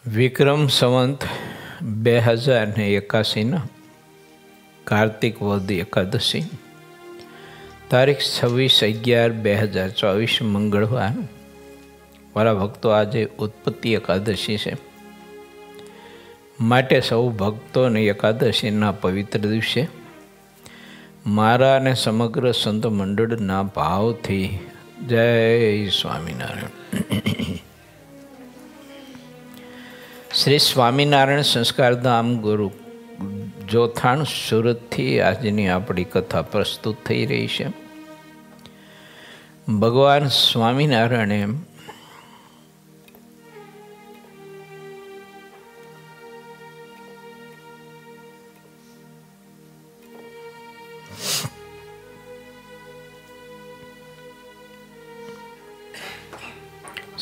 વિક્રમ સંવંત 2081 કાર્તિક વદ એકાદશી તારીખ 26/11/2024 મંગળવાર. મારા ભક્તો, આજે ઉત્પત્તિ એકાદશી છે. માટે સૌ ભક્તોને એકાદશીના પવિત્ર દિવસે મારા અને સમગ્ર સંત મંડળના ભાવથી જય સ્વામિનારાયણ. શ્રી સ્વામિનારાયણ સંસ્કારધામ ગુરુ જોથાણ સુરતથી આજની આપણી કથા પ્રસ્તુત થઈ રહી છે. ભગવાન સ્વામિનારાયણે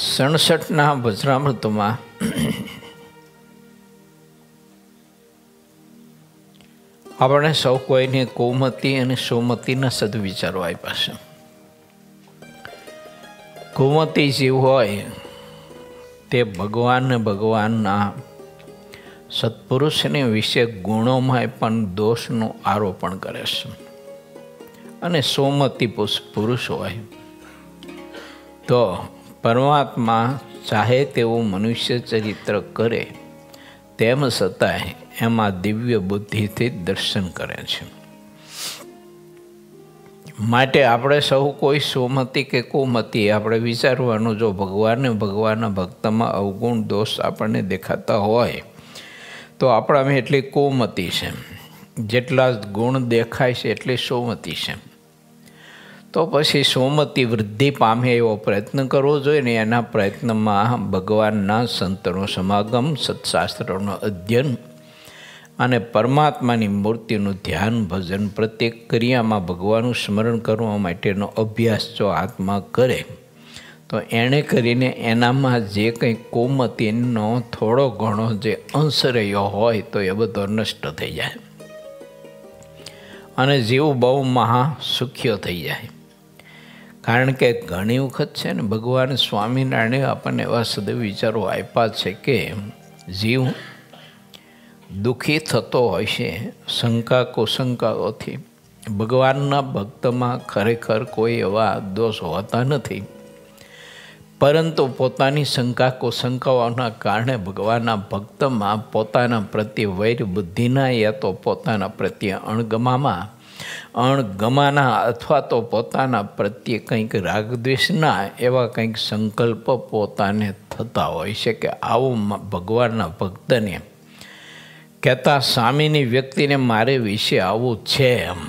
સડસઠના વચનામૃતમાં આપણે સૌ કોઈને કૌમતી અને સોમતીના સદવિચારો આપ્યા છે. કૌમતી જીવ હોય તે ભગવાનના સત્પુરુષને વિશે ગુણોમાં પણ દોષનું આરોપણ કરે છે. અને સોમતી પુરુષ હોય તો પરમાત્મા ચાહે તેવું મનુષ્ય ચરિત્ર કરે તેમ છતાંય એમાં દિવ્ય બુદ્ધિથી દર્શન કરે છે. માટે આપણે સૌ કોઈ સોમતી કે કૌમતી આપણે વિચારવાનું, જો ભગવાનના ભક્તમાં અવગુણ દોષ આપણને દેખાતા હોય તો આપણામાં એટલી કૌમતી છે, જેટલા ગુણ દેખાય છે એટલી સોમતી છે. તો પછી સોમતી વૃદ્ધિ પામે એવો પ્રયત્ન કરવો જોઈએ ને. એના પ્રયત્નમાં ભગવાનના સંતનો સમાગમ, સત્શાસ્ત્રોનો અધ્યયન અને પરમાત્માની મૂર્તિનું ધ્યાન, ભજન, પ્રત્યેક ક્રિયામાં ભગવાનનું સ્મરણ કરવા માટેનો અભ્યાસ જો આત્મા કરે તો એણે કરીને એનામાં જે કંઈ કૌમતીનો થોડો ઘણો જે અંશ રહ્યો હોય તો એ બધો નષ્ટ થઈ જાય અને જીવ બહુ મહાસુખ્ય થઈ જાય. કારણ કે ઘણી વખત છે ને, ભગવાન સ્વામિનારાયણે આપણને એવા સદવિચારો આપ્યા છે કે જીવ દુઃખી થતો હોય છે શંકા કુશંકાઓથી. ભગવાનના ભક્તમાં ખરેખર કોઈ એવા દોષ હોતા નથી, પરંતુ પોતાની શંકા કુશંકાઓના કારણે ભગવાનના ભક્તમાં પોતાના પ્રત્યે વૈર બુદ્ધિના યા તો પોતાના પ્રત્યે અણગમાના અથવા તો પોતાના પ્રત્યે કંઈક રાગદ્વેષના એવા કંઈક સંકલ્પ પોતાને થતા હોય છે કે આવું ભગવાનના ભક્તને કહેતા સામેની વ્યક્તિને મારે વિશે આવું છે એમ,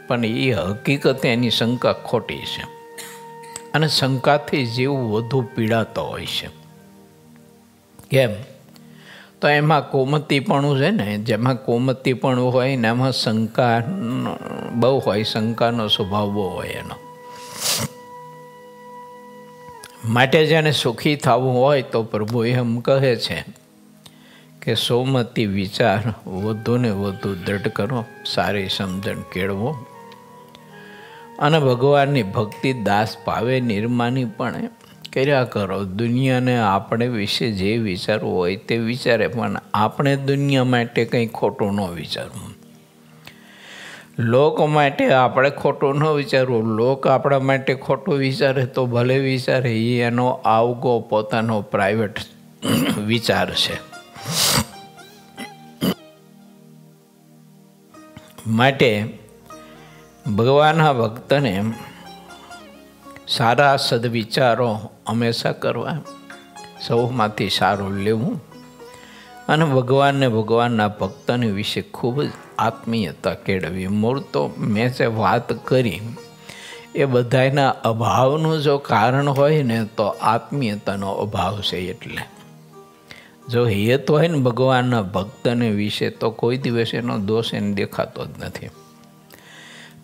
પણ એ હકીકતે એની શંકા ખોટી છે અને શંકાથી જીવ વધુ પીડાતો હોય છે. કેમ? તો એમાં કૌમતીપણું છે ને, જેમાં કૌમતીપણું હોય ને એમાં શંકા બહુ હોય, શંકાનો સ્વભાવ બહુ હોય એનો. માટે જેને સુખી થવું હોય તો પ્રભુ એમ કહે છે કે સોમતી વિચાર વધુ ને વધુ દ્રઢ કરો, સારી સમજણ કેળવો અને ભગવાનની ભક્તિ દાસ ભાવે નિર્માનીપણે કર્યા કરો. દુનિયાને આપણે વિશે જે વિચારવું હોય તે વિચારે, પણ આપણે દુનિયા માટે કંઈ ખોટું ન વિચારવું. લોક માટે આપણે ખોટું ન વિચારવું. લોક આપણા માટે ખોટું વિચારે તો ભલે વિચારે, એ એનો આવગો પોતાનો પ્રાઇવેટ વિચાર છે. માટે ભગવાનના ભક્તને સારા સદવિચારો હંમેશા કરવા, સૌમાંથી સારું લેવું અને ભગવાનના ભક્તને વિશે ખૂબ જ આત્મીયતા કેળવી. મૂળ તો મેં જે વાત કરી એ બધાના અભાવનું જો કારણ હોય ને તો આત્મીયતાનો અભાવ છે. એટલે જો હેત હોય ને ભગવાનના ભક્તને વિશે તો કોઈ દિવસ એનો દોષ એને દેખાતો જ નથી.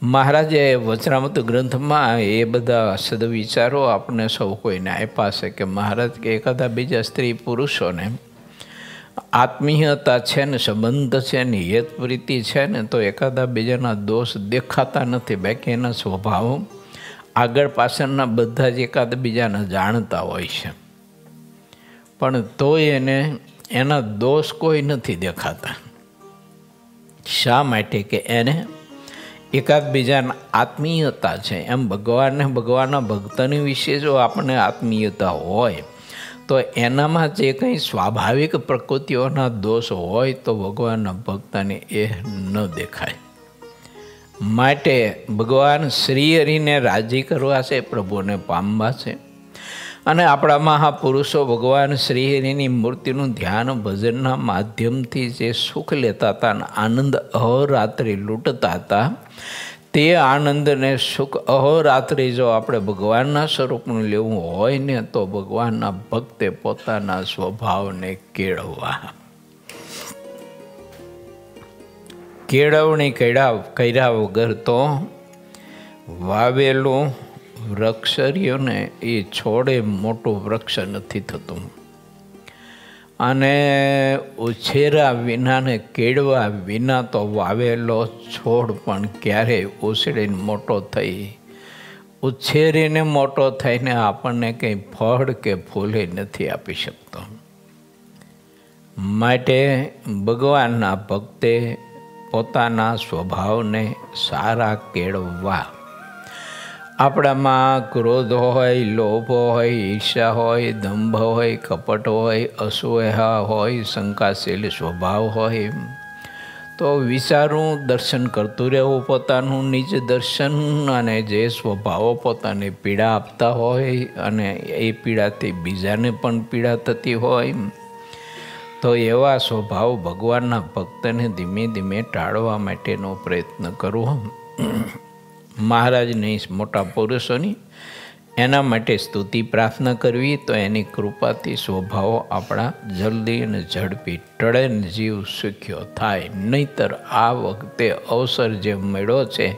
મહારાજે વચનામૃત ગ્રંથમાં એ બધા સદવિચારો આપણે સૌ કોઈને આપ્યા છે કે મહારાજ કે એકાદા બીજા સ્ત્રી પુરુષોને આત્મીયતા છે ને, સંબંધ છે ને, હેત પ્રીતિ છે ને, તો એકાદા બીજાના દોષ દેખાતા નથી. બાકી એના સ્વભાવ આગળ પાછળના બધા જ એકાદ બીજાને જાણતા હોય છે. પણ તોય એને એના દોષ કોઈ નથી દેખાતા. શા માટે કે એને એકાદ બીજાના આત્મીયતા છે. એમ ભગવાનને ભગવાનના ભક્તની વિશે જો આપણને આત્મીયતા હોય તો એનામાં જે કંઈ સ્વાભાવિક પ્રકૃતિઓના દોષ હોય તો ભગવાનના ભક્તને એ ન દેખાય. માટે ભગવાન શ્રી હરિને રાજી કરવા છે, પ્રભુને પામવા છે. અને આપણા મહાપુરુષો ભગવાન શ્રી હરિની મૂર્તિનું ધ્યાન ભજનના માધ્યમથી જે સુખ લેતા હતા અને આનંદ અહોરાત્રિ લૂંટતા હતા, તે આનંદને સુખ અહોરાત્રિ જો આપણે ભગવાનના સ્વરૂપનું લેવું હોય ને તો ભગવાનના ભક્તે પોતાના સ્વભાવને કેળવવા. કેળવણી કર્યા વગર તો વાવેલું વૃક્ષ રહ્યું ને એ છોડે મોટું વૃક્ષ નથી થતું. અને ઉછેરા વિના ને કેળવા વિના તો વાવેલો છોડ પણ ક્યારેય ઉછળીને મોટો થઈ ઉછેરીને મોટો થઈને આપણને કંઈ ફળ કે ફૂલે નથી આપી શકતો. માટે ભગવાનના ભક્તે પોતાના સ્વભાવને સારા કેળવવા. આપણામાં ક્રોધ હોય, લોભ હોય, ઈર્ષા હોય, દંભ હોય, કપટ હોય, અસૂયા હોય, શંકાશીલ સ્વભાવ હોય તો વિચારું, દર્શન કરતું રહેવું પોતાનું નિજ દર્શન. અને જે સ્વભાવો પોતાને પીડા આપતા હોય અને એ પીડાથી બીજાને પણ પીડા થતી હોય તો એવા સ્વભાવ ભગવાનના ભક્તને ધીમે ધીમે ટાળવા માટેનો પ્રયત્ન કરવો. મહારાજની મોટા પુરુષોની એના માટે સ્તુતિ પ્રાર્થના કરવી તો એની કૃપાથી સ્વભાવો આપણા જલ્દી અને ઝડપી ટળે ને જીવ સુખ્યો થાય. નહીંતર આ વખતે અવસર જે મળ્યો છે,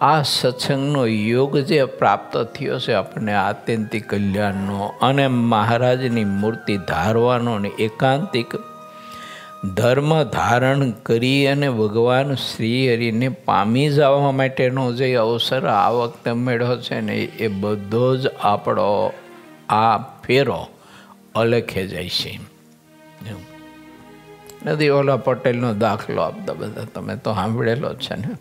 આ સત્સંગનો યોગ જે પ્રાપ્ત થયો છે આપણને આત્યંતિક કલ્યાણનો અને મહારાજની મૂર્તિ ધારવાનો ને એકાંતિક ધર્મ ધારણ કરી અને ભગવાન શ્રી હરિને પામી જવા માટેનો જે અવસર આ વખતે મળ્યો છે ને એ બધો જ આપણો આ ફેરો અલખે જાય છે. નથી ઓલા પટેલનો દાખલો આપતા બધા તમે તો સાંભળેલો જ છે ને.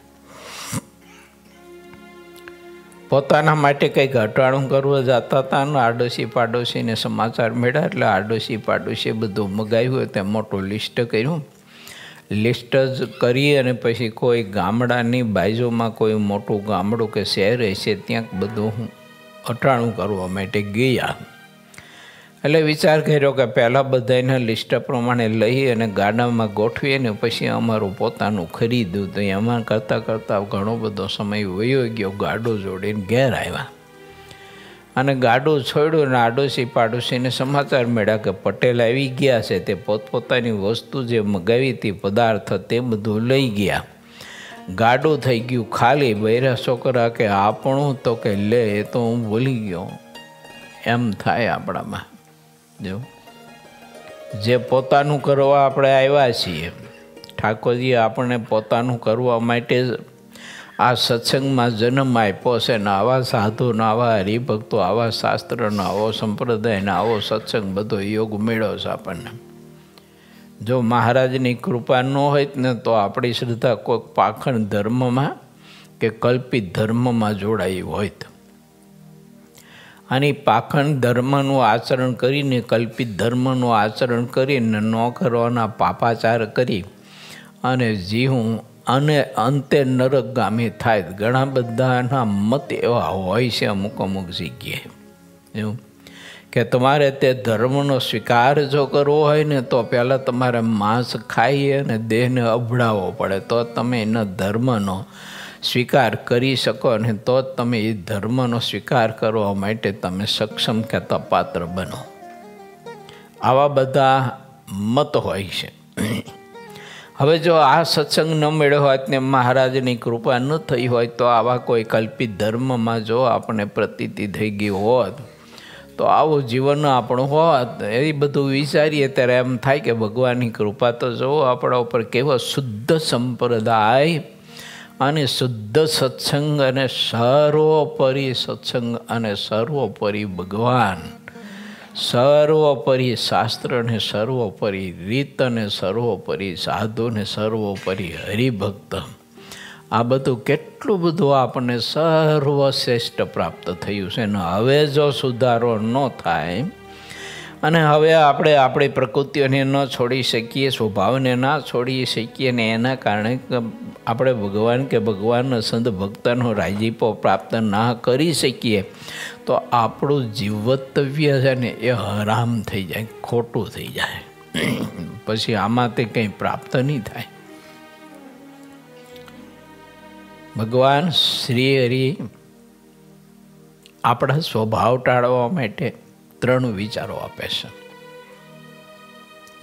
પોતાના માટે કંઈક ઘટાડું કરવા જતા હતા ને આડોશી પાડોશીને સમાચાર મળ્યા એટલે આડોશી પાડોશીએ બધું મગાવ્યું. તે મોટું લિસ્ટ કર્યું. લિસ્ટ જ કરી અને પછી કોઈ ગામડાની બાજુમાં કોઈ મોટું ગામડું કે શહેર હશે ત્યાં બધું અટાણું કરવા માટે ગયા. એટલે વિચાર કર્યો કે પહેલાં બધાના લિસ્ટ પ્રમાણે લઈ અને ગાડામાં ગોઠવી અને પછી અમારું પોતાનું ખરીદ્યું. તો એમાં કરતાં ઘણો બધો સમય વયો ગયો. ગાડું જોડીને ઘેર આવ્યા અને ગાડું છોડ્યું અને આડોશી પાડોશીને સમાચાર મળ્યા કે પટેલ આવી ગયા છે. તે પોતપોતાની વસ્તુ જે મગાવી હતી પદાર્થ તે બધું લઈ ગયા. ગાડું થઈ ગયું ખાલી. બૈરા છોકરા કે આપણું તો કે લે એ તો હું ભૂલી ગયો. એમ થાય આપણામાં. જો જે પોતાનું કરવા આપણે આવ્યા છીએ, ઠાકોરજીએ આપણને પોતાનું કરવા માટે આ સત્સંગમાં જન્મ આપ્યો છે ને આવા સાધુનો, આવા હરિભક્તો, આવા શાસ્ત્રનો, આવો સંપ્રદાયનો, આવો સત્સંગ બધો યોગ મળ્યો છે આપણને. જો મહારાજની કૃપા ન હોય ને તો આપણી શ્રદ્ધા કોઈક પાખંડ ધર્મમાં કે કલ્પિત ધર્મમાં જોડાઈ હોય તો. અને પાખંડ ધર્મનું આચરણ કરીને, કલ્પિત ધર્મનું આચરણ કરીને ન કરવાના પાપાચાર કરી અને જીવું અને અંતે નરકગામી થાય. ઘણા બધાના મત એવા હોય છે અમુક જગ્યાએ એવું કે તમારે તે ધર્મનો સ્વીકાર જો કરવો હોય ને તો પહેલાં તમારે માંસ ખાઈ અને દેહને અભડાવવો પડે તો તમે એના ધર્મનો સ્વીકાર કરી શકો અને તો જ તમે એ ધર્મનો સ્વીકાર કરવા માટે તમે સક્ષમ કે પાત્ર બનો. આવા બધા મત હોય છે. હવે જો આ સત્સંગ ન મળ્યો હોત ને મહારાજની કૃપા ન થઈ હોય તો આવા કોઈ કલ્પિત ધર્મમાં જો આપણે પ્રતીતિ થઈ ગઈ હોત તો આવું જીવન આપણું હોત. એ બધું વિચારીએ ત્યારે એમ થાય કે ભગવાનની કૃપા તો જુઓ આપણા ઉપર કેવો શુદ્ધ સંપ્રદાય અને શુદ્ધ સત્સંગ અને સર્વોપરી સત્સંગ અને સર્વોપરી ભગવાન સર્વોપરી શાસ્ત્રને સર્વોપરી રીત અને સર્વોપરી સાધુને સર્વોપરી હરિભક્ત, આ બધું કેટલું બધું આપણને સર્વશ્રેષ્ઠ પ્રાપ્ત થયું છે. ને હવે જો સુધારો ન થાય અને હવે આપણે આપણી પ્રકૃતિઓને ન છોડી શકીએ, સ્વભાવને ના છોડી શકીએ, ને એના કારણે આપણે ભગવાન કે ભગવાનના સંત ભક્તનો રાજીપો પ્રાપ્ત ના કરી શકીએ તો આપણું જીવતવ્ય છે ને એ હરામ થઈ જાય, ખોટું થઈ જાય. પછી આમાંથી કંઈ પ્રાપ્ત નહીં થાય. ભગવાન શ્રી હરિ આપણા સ્વભાવ ટાળવા માટે 3 વિચારો આપે છે,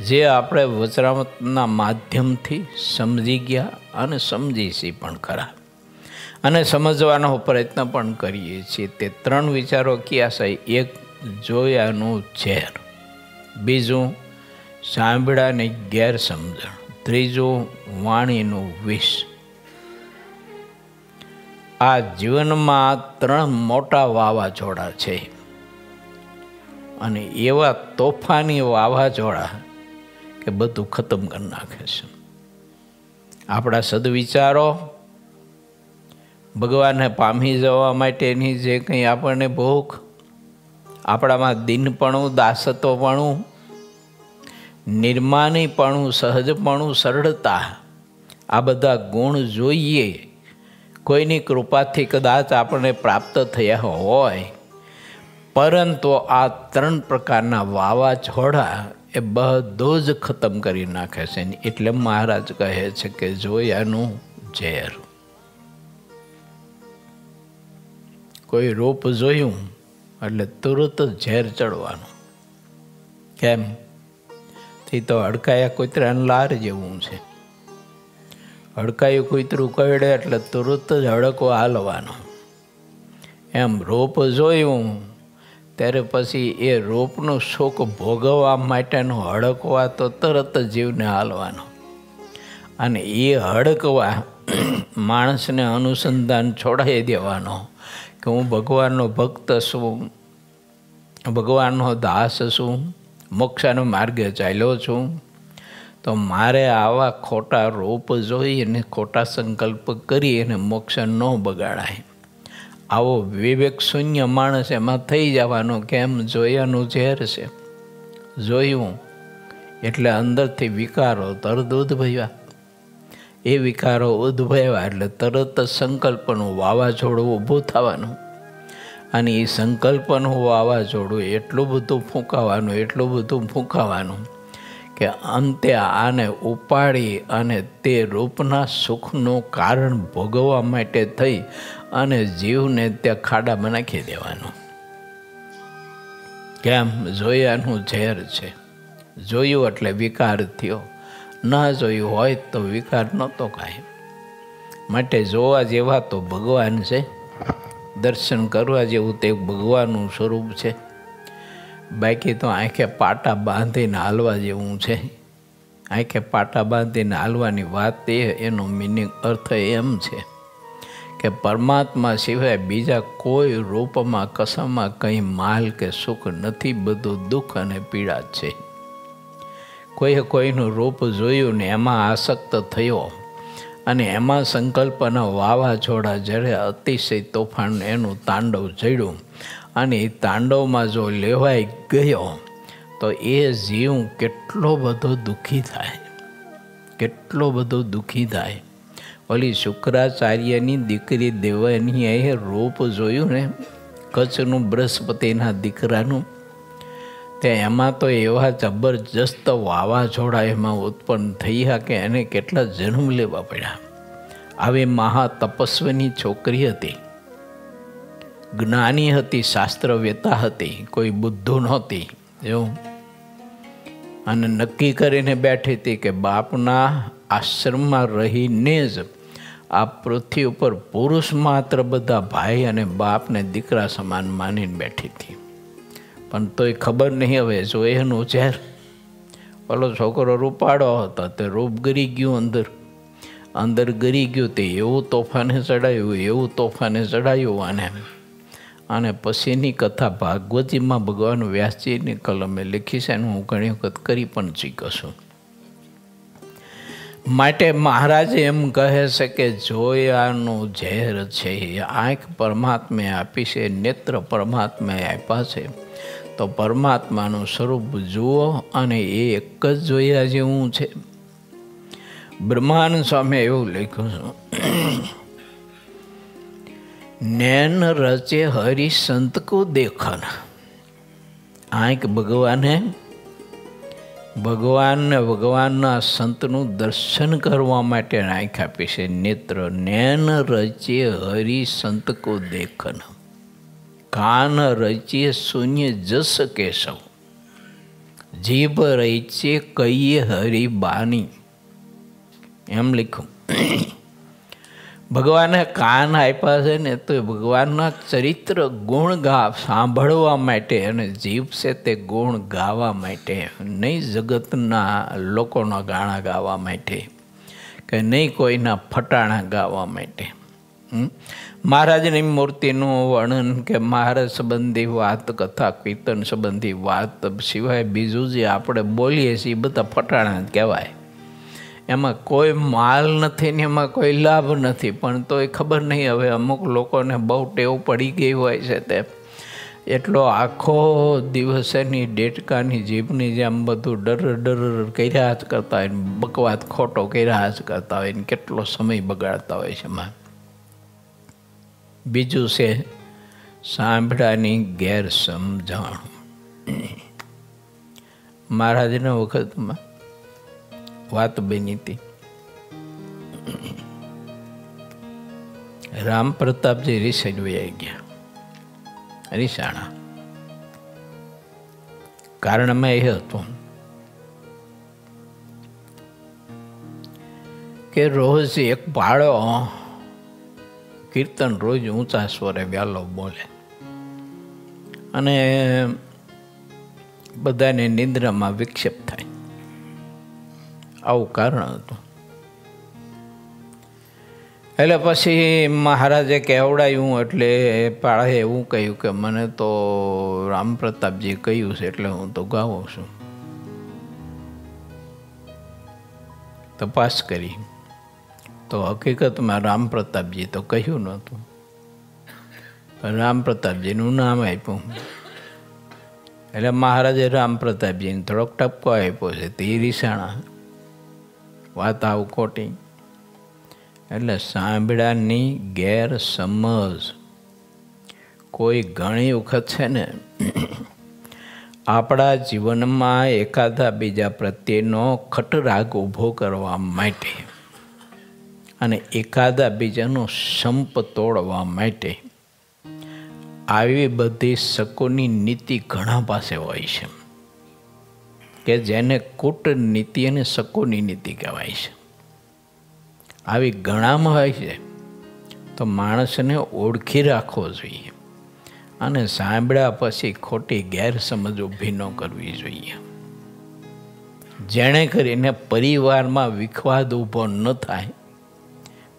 જે આપણે વચરામૃતના માધ્યમથી સમજી ગયા અને સમજીશી પણ ખરા અને સમજવાનો પ્રયત્ન પણ કરીએ છીએ. તે 3 વિચારો કયા છે? એક, જોયાનું ઝેર. બીજું, સાંભળ્યાની ગેરસમજણ. ત્રીજું, વાણીનું વિષ. આ જીવનમાં 3 મોટા વાવાઝોડા છે અને એવા તોફાની વાવાઝોડા કે બધું ખતમ કરી નાખે છે. આપણા સદવિચારો, ભગવાનને પામી જવા માટેની જે કંઈ આપણને ભૂખ, આપણામાં દિનપણું, દાસત્વપણું, નિર્માનીપણું, સહજપણું, સરળતા, આ બધા ગુણ જોઈએ કોઈની કૃપાથી કદાચ આપણને પ્રાપ્ત થયા હોય, પરંતુ આ 3 પ્રકારના વાવાઝોડા એ બધું જ ખતમ કરી નાખે છે. એટલે મહારાજ કહે છે કે જોયાનું ઝેર. કોઈ રૂપ જોયું એટલે તુરત ઝેર ચડવાનું. કેમ? તે તો હડકાયા કૂતરાને લાર જેવું છે. હડકાયું કૂતરું કરડે એટલે તુરત જ હડકો હાલવાનો. એમ રૂપ જોયું ત્યારે પછી એ રૂપનું સુખ ભોગવવા માટેનો હડકવા તો તરત જીવને હાલવાનો. અને એ હડકવા માણસને અનુસંધાન છોડાવી દેવાનો કે હું ભગવાનનો ભક્ત છું, ભગવાનનો દાસ છું, મોક્ષાનો માર્ગે ચાલ્યો છું, તો મારે આવા ખોટા રૂપ જોઈ અને ખોટા સંકલ્પ કરી અને મોક્ષ ન બગાડાય. આવો વિવેક શૂન્ય માણસ એમાં થઈ જવાનો. કેમ? જોયાનું ઝેર છે. જોયું એટલે અંદરથી વિકારો તરત ઉદ્ભવ્યા. એ વિકારો ઉદ્ભવ્યા એટલે તરત સંકલ્પનું વાવાઝોડું ઊભું થવાનું. અને એ સંકલ્પનું વાવાઝોડું એટલું બધું ફૂંકાવાનું કે અંતે આને ઉપાડી અને તે રૂપના સુખનું કારણ ભોગવવા માટે થઈ અને જીવને ત્યાં ખાડામાં નાખી દેવાનું. કેમ? જોયાનું ઝેર છે. જોયું એટલે વિકાર થયો, ના જોયું હોય તો વિકાર નહોતો કાંઈ. માટે જોવા જેવા તો ભગવાન છે, દર્શન કરવા જેવું તે ભગવાનનું સ્વરૂપ છે. બાકી તો આંખે પાટા બાંધીને હાલવા જેવું છે. આંખે પાટા બાંધીને હાલવાની વાત એનો મિનિંગ અર્થ એમ છે કે પરમાત્મા સિવાય બીજા કોઈ રૂપમાં કશામાં કંઈ માલ કે સુખ નથી. બધું દુઃખ અને પીડા છે. કોઈનું રૂપ જોયું ને એમાં આસક્ત થયો અને એમાં સંકલ્પના વાવાઝોડા જ્યારે અતિશય તોફાન એનું તાંડવ ચડ્યું અને એ તાંડવમાં જો લેવાઈ ગયો તો એ જીવ કેટલો બધો દુઃખી થાય. ઓલી શુક્રાચાર્યની દીકરી દેવનીએ રૂપ જોયું ને, કચ્છનું બૃહસ્પતિના દીકરાનું, તે એમાં તો એવા જબરજસ્ત વાવાઝોડા એમાં ઉત્પન્ન થયા કે એને કેટલા જન્મ લેવા પડ્યા. આવી મહાતપસ્વીની છોકરી હતી, જ્ઞાની હતી, શાસ્ત્રવેતા હતી, કોઈ બુદ્ધુ નહોતી એવું. અને નક્કી કરીને બેઠી હતી કે બાપના આશ્રમમાં રહીને જ આ પૃથ્વી ઉપર પુરુષ માત્ર બધા ભાઈ અને બાપને દીકરા સમાન માનીને બેઠી હતી. પણ તોય ખબર નહીં હવે જોયાનું ઝેર. ઓલો છોકરો રૂપાળો હતો તે રૂપ ગરી ગયું, અંદર ગરી ગયું. તે એવું તોફાને ચડાયું આને. અને પછીની કથા ભાગવતીમાં ભગવાન વ્યાસજીની કલમે લખી છે, હું ઘણી વખત કરી પણ ચૂક્યો છું. માટે મહારાજ એમ કહે છે કે જોયાનું ઝેર છે, આંખ પરમાત્માએ આપી છે, નેત્ર પરમાત્માએ આપ્યા છે, તો પરમાત્માનું સ્વરૂપ જુઓ અને એ એક જ જોયા જેવું છે. બ્રહ્માનંદ સ્વામી એવું લખ્યું છે, નૈન રચે હરિ સંત કો દેખન. આંખ ભગવાનના સંતનું દર્શન કરવા માટે આંખ આપી છે. નેત્ર નૈન રચે હરિ સંત કો દેખન. કાન રચે શૂન્ય જસ કેશવ. જીભ રચે કહીએ હરિ બાની. એમ લખ્યું. ભગવાને કાન આપ્યા છે ને તો ભગવાનના ચરિત્ર ગુણ સાંભળવા માટે, અને જીભ છે તે ગુણ ગાવા માટે, નહીં જગતના લોકોના ગાણા ગાવા માટે કે નહીં કોઈના ફટાણા ગાવા માટે. મહારાજની મૂર્તિનું વર્ણન કે મહારાજ સંબંધી વાત, કથા કીર્તન સંબંધી વાત સિવાય બીજું જે આપણે બોલીએ છીએ એ બધા ફટાણા જ કહેવાય. એમાં કોઈ માલ નથી ને એમાં કોઈ લાભ નથી. પણ તોય ખબર નહીં, હવે અમુક લોકોને બહુ ટેવ પડી ગઈ હોય છે તે એટલો આખો દિવસ એની ડેટકાની જીભની જેમ બધું ડર કર્યા જ કરતા હોય, બકવાદ ખોટો કર્યા જ કરતા હોય ને કેટલો સમય બગાડતા હોય છે એમાં. બીજું છે સાંભળાની ગેરસમજણ. મહારાજના વખતમાં વાત બની હતી. રામ પ્રતાપજી રીસાઈ વયા ગયા, રીસાણા. કારણમાં એ હતું કે રોજ એક પાળો કીર્તન રોજ ઊંચા સ્વરે વહેલો બોલે અને બધાને નિંદ્રામાં વિક્ષેપ થાય. આવું કારણ હતું. એટલે પછી મહારાજે કહેવડાયું એટલે પાળાએ એવું કહ્યું કે મને તો રામ પ્રતાપજી કહ્યું છે એટલે હું તો ગાઉં છું. તપાસ કરી તો હકીકતમાં રામ પ્રતાપજી તો કહ્યું નહોતું. રામ પ્રતાપજીનું નામ આપ્યું. એટલે મહારાજે રામ પ્રતાપજીને થોડોક ટપકો આપ્યો છે તે રીસાણા. વાત આવ ખોટી. એટલે સાંભળાની ગેરસમજ. કોઈ ઘણી વખત છે ને આપણા જીવનમાં એકાદા બીજા પ્રત્યેનો ખટરાગ ઊભો કરવા માટે અને એકાદા બીજાનો સંપ તોડવા માટે આવી બધી શકોની નીતિ ઘણા પાસે હોય છે કે જેને કૂટનીતિ અને શકોની નીતિ કહેવાય છે. આવી ઘણામાં હોય છે તો માણસને ઓળખી રાખવો જોઈએ અને સાંભળ્યા પછી ખોટી ગેરસમજ ઊભી ન કરવી જોઈએ, જેણે કરીને પરિવારમાં વિખવાદ ઊભો ન થાય.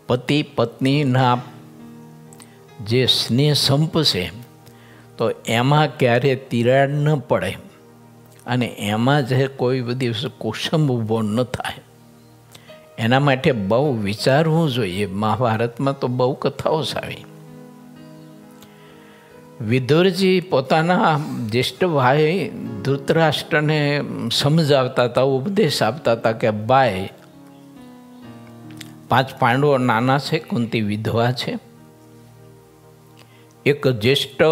પતિ પત્નીના જે સ્નેહ સંપ છે તો એમાં ક્યારે તિરાડ ન પડે અને એમાં જે કોઈ બધી કુસંબ ઊભો ન થાય એના માટે બહુ વિચારવું જોઈએ. મહાભારતમાં તો બહુ કથાઓ આવી. વિદુરજી પોતાના જ્યેષ્ઠ ભાઈ ધૃતરાષ્ટ્રને સમજાવતા હતા, ઉપદેશ આપતા હતા કે ભાઈ 5 પાંડવો નાના છે, કુંતી વિધવા છે. એક જ્યેષ્ઠ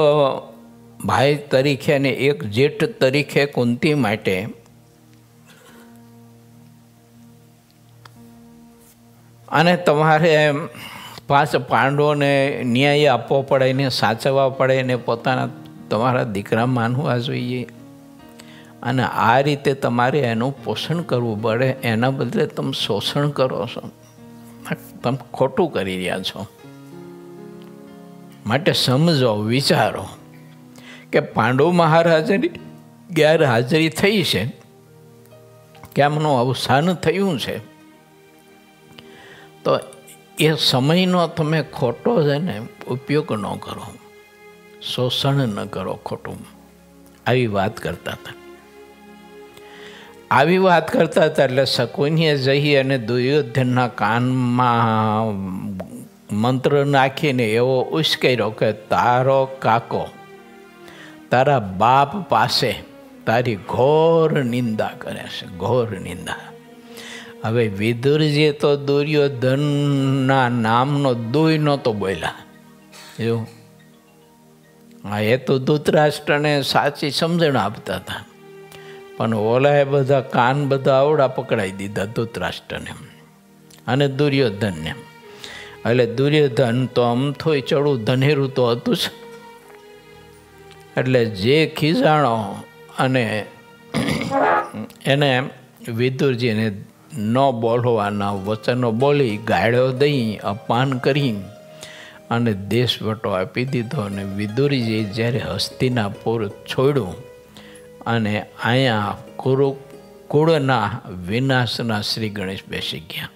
ભાઈ તરીકે અને એક જેઠ તરીકે કુંતી માટે અને તમારે 5 પાંડવોને ન્યાય આપવો પડે, એને સાચવવા પડે, એને પોતાના તમારા દીકરા માનવા જોઈએ અને આ રીતે તમારે એનું પોષણ કરવું પડે. એના બદલે તમે શોષણ કરો છો, તમે ખોટું કરી રહ્યા છો. માટે સમજો, વિચારો કે પાંડવ મહારાજાની ગેરહાજરી થઈ છે, કેમનું અવસાન થયું છે, તો એ સમયનો તમે ખોટો છે ને ઉપયોગ ન કરો. શોષણ ન કરો ખોટું. આવી વાત કરતા હતા. આવી વાત કરતા હતા એટલે શકુનીએ જઈ અને દુર્યોધનના કાનમાં મંત્ર નાખીને એવો ઉશ્કેર્યો કે તારો કાકો તારા બાપ પાસે તારી ઘોર નિંદા કરે છે, ઘોર નિંદા. હવે વિદુરજીએ તો દુર્યોધનના નામનો દુય નહોતો બોલ્યા. એવું હા, એ તો ધૃતરાષ્ટ્રને સાચી સમજણ આપતા હતા, પણ ઓલાએ બધા કાન બધા આવડા પકડાઈ દીધા ધૃતરાષ્ટ્રને અને દુર્યોધનને. એટલે દુર્યોધન તો અમથોય ચડું ધનેરું તો હતું જ. એટલે જે ખીજાણો અને એને વિદુરજીને ન બોલવાના વચનો બોલી ગાળ્યો દઈ અપમાન કરી અને દેશવટો આપી દીધો. અને વિદુરજી જ્યારે હસ્તિનાપુર છોડ્યું અને અહીંયા કુળના વિનાશના શ્રી ગણેશ બેસી ગયા.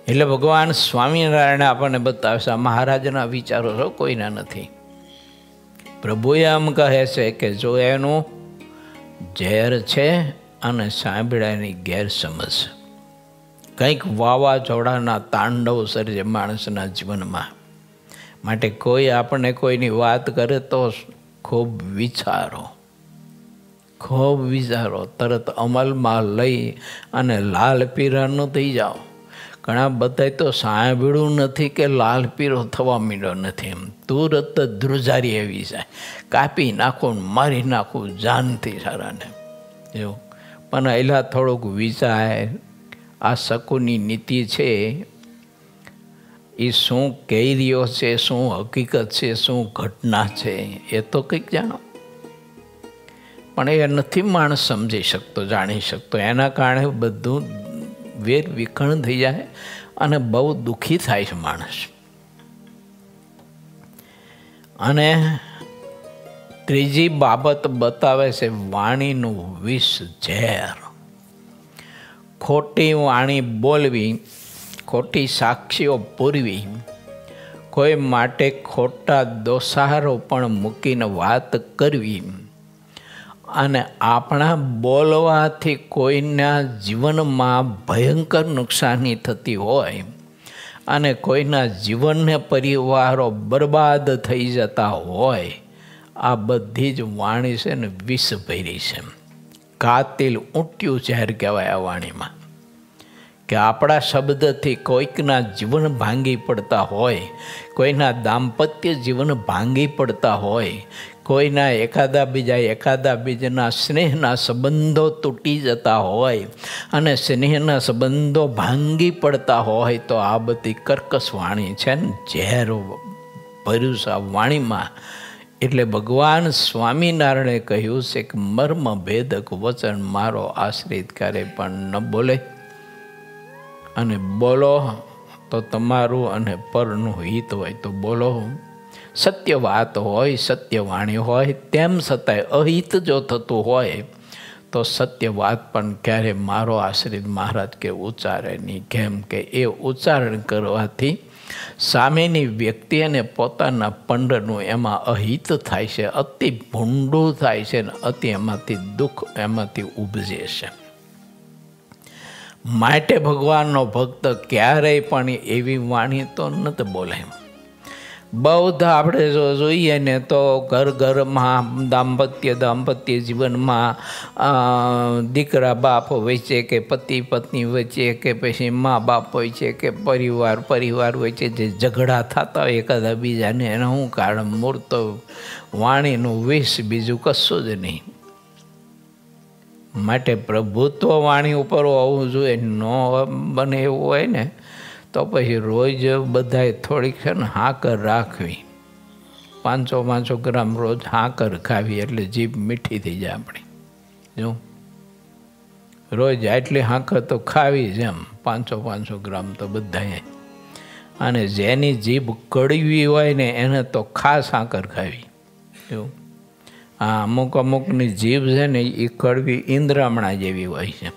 એટલે ભગવાન સ્વામિનારાયણ આપણને બતાવે છે આ મહારાજના વિચારો છો, કોઈના નથી. પ્રભુએ આમ કહે છે કે જો એનું ઝેર છે અને સાંભળ્યાની ગેરસમજ, કંઈક વાવાઝોડાના તાંડવ સર્જે માણસના જીવનમાં. માટે કોઈ આપણને કોઈની વાત કરે તો ખૂબ વિચારો, ખૂબ વિચારો, તરત અમલમાં લઈ અને લાલ પીરા ન થઈ જાઓ. ઘણા બધા તો સાંભળ્યું નથી કે લાલ પીરો થવા માંડ્યો નથી, એમ તુરત ધ્રુજારી આવી જાય, કાપી નાખું, મારી નાખું જાનથી સારાને. એવું પણ એલા થોડુંક વિચાર, આ શકુની નીતિ છે એ શું કહી રહ્યો છે, શું હકીકત છે, શું ઘટના છે, એ તો કંઈક જાણો. પણ એ નથી માણસ સમજી શકતો, જાણી શકતો. એના કારણે બધું વેર વિખણ થઈ જાય અને બહુ દુઃખી થાય છે માણસ. અને ત્રીજી બાબત બતાવે છે વાણીનું વિષ, ઝેર. ખોટી વાણી બોલવી, ખોટી સાક્ષીઓ પૂરવી, કોઈ માટે ખોટા દોષારો પણ મૂકીને વાત કરવી અને આપણા બોલવાથી કોઈના જીવનમાં ભયંકર નુકસાની થતી હોય અને કોઈના જીવનને પરિવારો બરબાદ થઈ જતા હોય, આ બધી જ વાણી છે ને વિષ ભરી છે. કાતિલ ઊંટ્યું ઝેર કહેવાય આ વાણીમાં. કે આપણા શબ્દથી કોઈકના જીવન ભાંગી પડતા હોય, કોઈના દાંપત્ય જીવન ભાંગી પડતા હોય, કોઈના એકાદા બીજાના સ્નેહના સંબંધો તૂટી જતા હોય અને સ્નેહના સંબંધો ભાંગી પડતા હોય, તો આ બધી કર્કશ વાણી છે ને ઝેર ભર્યું છે આ વાણીમાં. એટલે ભગવાન સ્વામિનારાયણે કહ્યું છે કે મર્મ ભેદક વચન મારો આશ્રિત ક્યારે પણ ન બોલે, અને બોલો તો તમારું અને પરનું હિત હોય તો બોલો. સત્ય વાત હોય, સત્ય વાણી હોય, તેમ છતાંય અહિત જો થતું હોય તો સત્ય વાત પણ ક્યારે મારો આશ્રિત મહારાજ કે ઉચ્ચારે નહીં. કેમ કે એ ઉચ્ચારણ કરવાથી સામેની વ્યક્તિ અને પોતાના પંડનું એમાં અહિત થાય છે, અતિ ભૂંડું થાય છે ને અતિ એમાંથી દુઃખ એમાંથી ઉપજે છે. માટે ભગવાનનો ભક્ત ક્યારેય પણ એવી વાણી તો નથી બોલે. બૌદ્ધ આપણે જો જોઈએ ને તો ઘરમાં દાંપત્ય જીવનમાં દીકરા બાપ વચ્ચે કે પતિ પત્ની વચ્ચે કે પછી મા બાપ હોય છે કે પરિવાર વચ્ચે જે ઝઘડા થતા હોય એકાદા બીજાને, એનું શું કારણ? મૂર્ત વાણીનું વિષ, બીજું કશું જ નહીં. માટે પ્રભુત્વ વાણી ઉપર હોવું જોઈએ. ન બને એવું હોય ને તો પછી રોજ બધાએ થોડીક છે ને હાકર રાખવી, 500 ગ્રામ રોજ હાકર ખાવી એટલે જીભ મીઠી થઈ જાય આપણી. જો રોજ આટલી હાકર તો ખાવી જ, એમ 500 ગ્રામ તો બધાએ. અને જેની જીભ કડવી હોય ને એને તો ખાસ હાકર ખાવી. જો આ અમુકની જીભ છે ને એ કડવી ઈંદરામણા જેવી હોય છે.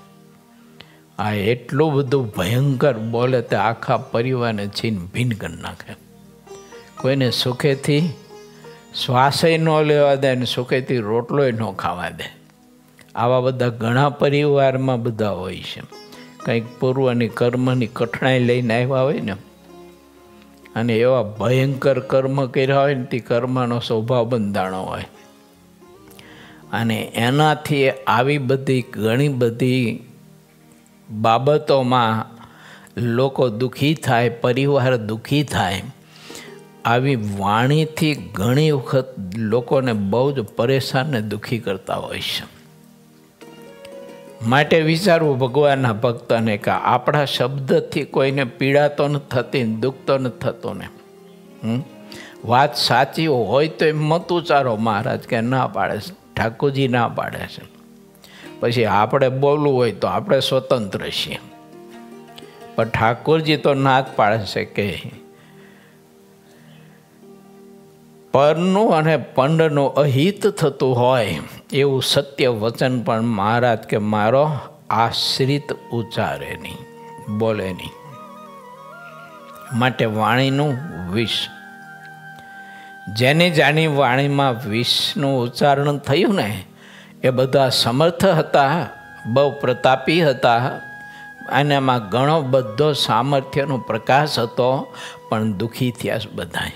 આ એટલું બધું ભયંકર બોલે તે આખા પરિવારને છીન ભીન કરી નાખે. કોઈને સુખેથી શ્વાસય ન લેવા દે અને સુખેથી રોટલોય ન ખાવા દે. આવા બધા ઘણા પરિવારમાં બધા હોય છે. કંઈક પૂર્વની કર્મની કઠણાઈ લઈને આવ્યા હોય ને, અને એવા ભયંકર કર્મ કર્યા હોય ને તે કર્મનો સ્વભાવ બંધાણો હોય, અને એનાથી આવી બધી ઘણી બધી બાબતોમાં લોકો દુઃખી થાય, પરિવાર દુઃખી થાય. આવી વાણીથી ઘણી વખત લોકોને બહુ જ પરેશાન ને દુઃખી કરતા હોય છે. માટે વિચારવું ભગવાનના ભક્તને કે આપણા શબ્દથી કોઈને પીડા તો નથી થતી, દુઃખ તો નથી થતું ને. વાત સાચી હોય તો એમ મત ઉચ્ચારો. મહારાજ કે ના પાડે છે, ઠાકોરજી ના પાડે છે. પછી આપણે બોલવું હોય તો આપણે સ્વતંત્ર છીએ, પણ ઠાકોરજી તો ના જ પાડે છે કે પરનું અને પંડનું અહિત થતું હોય એવું સત્ય વચન પણ મહારાજ કે મારો આશ્રિત ઉચ્ચારે નહીં, બોલે નહીં. માટે વાણીનું વિષ, જેની જાની વાણીમાં વિષનું ઉચ્ચારણ થયું ને એ બધા સમર્થ હતા, બહુ પ્રતાપી હતા, અને એમાં ઘણો બધો સામર્થ્યનો પ્રકાશ હતો, પણ દુઃખી થયા બધા.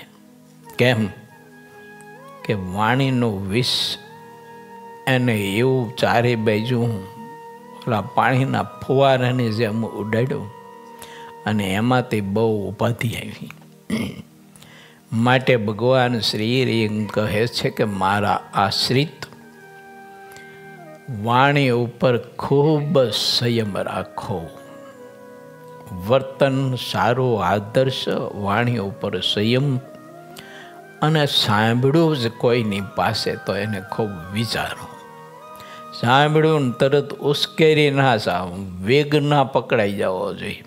કેમ કે વાણીનું વિષ એને એવું ચારે બાજુ ઓલા પાણીના ફુવારાની જેમ ઉડાડ્યું, અને એમાંથી બહુ ઉપાધિ આવી. માટે ભગવાન શ્રી કહે છે કે મારા આશ્રિત વાણી ઉપર ખૂબ સંયમ રાખો. વર્તન સારું, આદર્શ, વાણી ઉપર સંયમ. અને સાંભળ્યું જ કોઈની પાસે તો એને ખૂબ વિચારો. સાંભળ્યું ને તરત ઉશ્કેરી ના જાવ, વેગ ના પકડાઈ જવો જોઈએ.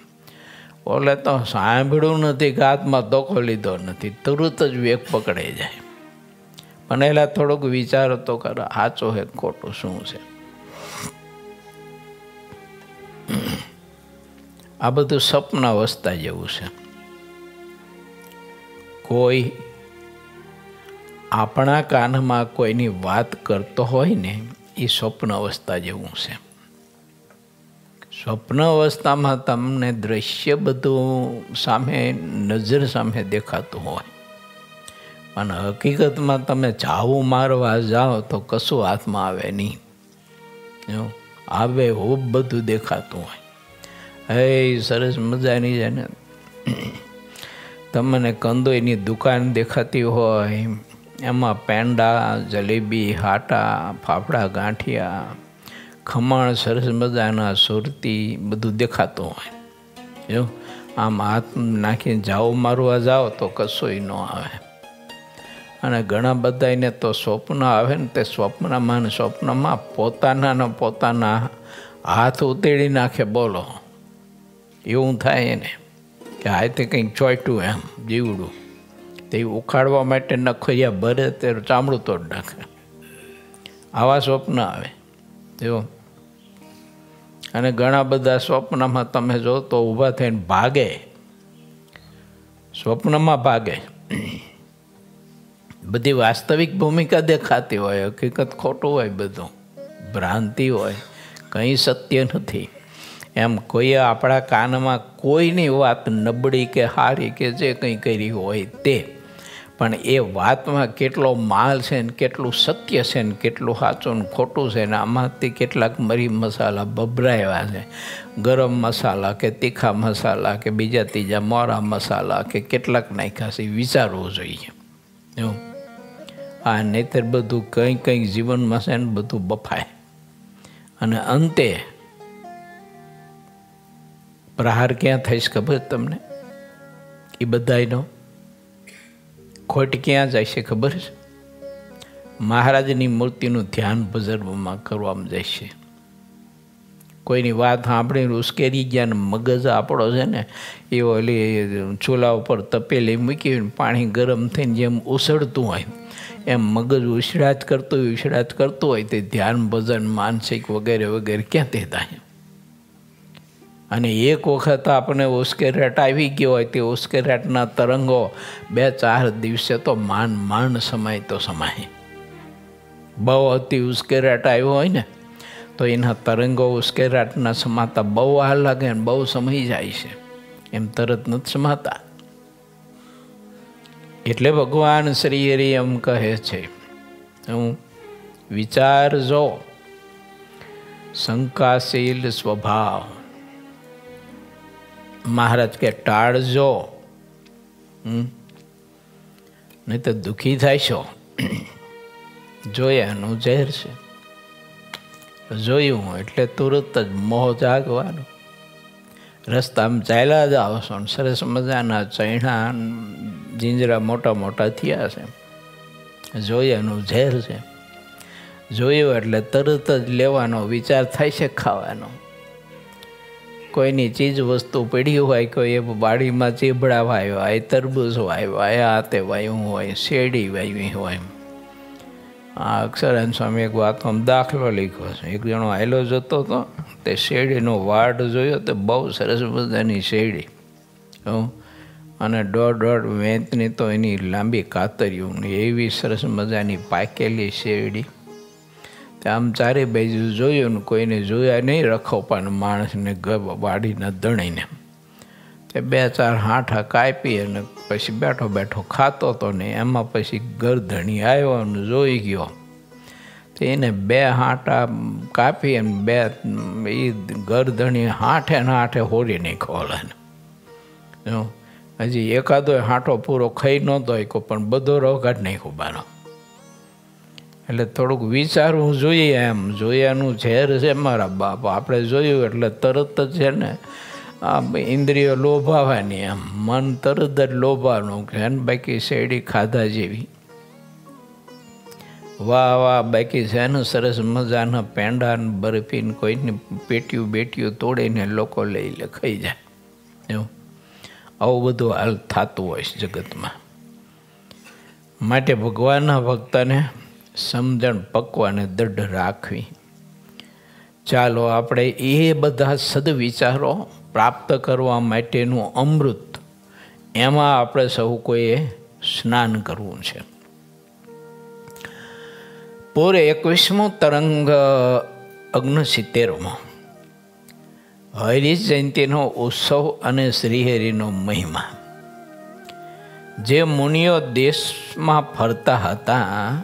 ઓલે તો સાંભળ્યું નથી કે હાથમાં ધોકો લીધો નથી, તરત જ વેગ પકડાઈ જાય. પણ એલા થોડોક વિચારો તો કરો, સાચો હે ખોટું શું છે. આ બધું સપના અવસ્થા જેવું છે. કોઈ આપણા કાનમાં કોઈની વાત કરતો હોય ને એ સ્વપ્ન અવસ્થા જેવું છે. સ્વપ્ન અવસ્થામાં તમને દ્રશ્ય બધું સામે, નજર સામે દેખાતું હોય, પણ હકીકતમાં તમે ઝાવું મારવા જાઓ તો કશું હાથમાં આવે નહીં. આવે હું બધું દેખાતું હોય. હે સરસ મજાની છે ને, તમને કંદોઈની દુકાન દેખાતી હોય, એમાં પેંડા, જલેબી, હાટા, ફાફડા, ગાંઠિયા, ખમણ સરસ મજાના, સુરતી બધું દેખાતું હોય. જો આમ હાથ નાખીને જાઓ મારવા જાઓ તો કશોય ન આવે. અને ઘણા બધાને તો સ્વપ્ન આવે ને તે સ્વપ્નમાં પોતાના હાથ ઉતેડી નાખે. બોલો, એવું થાય એને કે હાથે કંઈક ચોંટ્યું એમ જીવડું, તે ઉખાડવા માટે નખોરિયા ભરે તે ચામડું તોડ નાખે. આવા સ્વપ્ન આવે જો. અને ઘણા બધા સ્વપ્નમાં તમે જો તો ઊભા થઈને ભાગે, સ્વપ્નમાં ભાગે. બધી વાસ્તવિક ભૂમિકા દેખાતી હોય, હકીકત ખોટું હોય, બધું ભ્રાંતિ હોય, કંઈ સત્ય નથી. એમ કોઈએ આપણા કાનમાં કોઈની વાત નબળી કે સારી કે જે કંઈ કરી હોય તે, પણ એ વાતમાં કેટલો માલ છે ને કેટલું સત્ય છે ને કેટલું સાચું ને ખોટું છે ને આમાંથી કેટલાક મરી મસાલા ભભરાયા છે, ગરમ મસાલા કે તીખા મસાલા કે બીજા ત્રીજા મોરા મસાલા કે કેટલાક નાખ્યા છે, વિચારવું જોઈએ. એવું આ નહીંતર બધું કંઈક જીવનમાં છે ને બધું બફાય, અને અંતે પ્રહાર ક્યાં થઈશ ખબર તમને? એ બધાનો ખોટ ક્યાં જાય છે ખબર છે? મહારાજની મૂર્તિનું ધ્યાન ભજવવામાં કરવામાં જાય છે. કોઈની વાત સાંભળીને ઉશ્કેરી ગયા ને મગજ આપણો છે ને એ ઓલી ચૂલા ઉપર તપેલી મૂકી પાણી ગરમ થઈને જેમ ઉછળતું હોય એમ મગજ ઉછળાટ કરતું હોય તે ધ્યાન ભજન માનસિક વગેરે વગેરે ક્યાંથી થાય? અને એક વખત આપણે ઉશ્કેરાટ આવી ગયો હોય તે ઉશ્કેરાટના તરંગો 2-4 દિવસે તો માંડ સમાય તો સમાય. બહુ અતિ ઉશ્કેરાટ આવ્યો હોય ને તો એના તરંગો ઉશ્કેરાટના સમાતા બહુ વાર લાગે ને બહુ સમય જાય છે, એમ તરત નથી સમાતા. એટલે ભગવાન શ્રી હરિ એમ કહે છે, હું વિચારજો શંકાશીલ સ્વભાવ. મહારાજ કે ટાળજો, નહીં તો દુઃખી થાય છો. જોયાનું ઝેર છે. જોયું એટલે તુરત જ મોહ જાગવાનું. રસ્તામાં ચાલ્યા જાઓ છો ને સરસ મજાના ચૈણા જીંજરા મોટા મોટા થયા છે. જોયાનું ઝેર છે. જોયું એટલે તરત જ લેવાનો વિચાર થાય છે, ખાવાનો. કોઈની ચીજ વસ્તુ પડી હોય, કોઈ બાડીમાં ચીભડા વાવ્યા હોય, તરબૂચ વાવ્યા, આ તે વાવ્યું હોય, શેરડી વાવી હોય. આ અક્ષરાનંદ સ્વામી એક વાતમાં દાખલો લખ્યો છે. એક જણો આયલો જતો હતો, તે શેરડીનો વાડ જોયો તો બહુ સરસ મજાની શેરડી, અને 1.5 વેંતની તો એની લાંબી કાતરીઓ ને એવી સરસ મજાની પાકેલી શેરડી. આમ ચારે બાજુ જોયું ને કોઈને જોયા નહીં, રખોપાને માણસને વાડીને દણીને તે 2-4 હાંઠા કાપી અને પછી બેઠો બેઠો ખાતો હતો ને એમાં પછી ગરધણી આવ્યો અને જોઈ ગયો. તો એને 2 હાંઠા કાપી અને 2 એ ગરધણી હાંઠે હોરી નાખ્યો. હજી એકાદો હાંઠો પૂરો ખાઈ નહોતો પણ બધો રોગાટ નાખ્યો બારો. એટલે થોડુંક વિચારવું જોઈએ. એમ જોયાનું ઝેર છે મારા બાપ. આપણે જોયું એટલે તરત જ છે ને આ ઇન્દ્રિયો લોભાવાની, એમ મન તરત જ લોભાનું કે બાકી શેરડી ખાધા જેવી. વાહ વાહ, બાકી છે ને સરસ મજાના પેંડા ને બરફી ને કોઈની પેટીયું તોડીને લોકો લઈ લે, ખાઈ જાય. એવું આવું બધું હાલ થતું હોય છે જગતમાં. માટે ભગવાનના ભક્તને સમજણ પકવાને દઢ રાખવી. ચાલો આપણે એ બધા સદવિચારો પ્રાપ્ત કરવા માટેનું અમૃત, એમાં આપણે સૌ કોઈએ સ્નાન કરવું છે. પૂરે 21મો તરંગ 69મો હરિ જયંતિનો ઉત્સવ અને શ્રીહરિનો મહિમા. જે મુનિઓ દેશમાં ફરતા હતા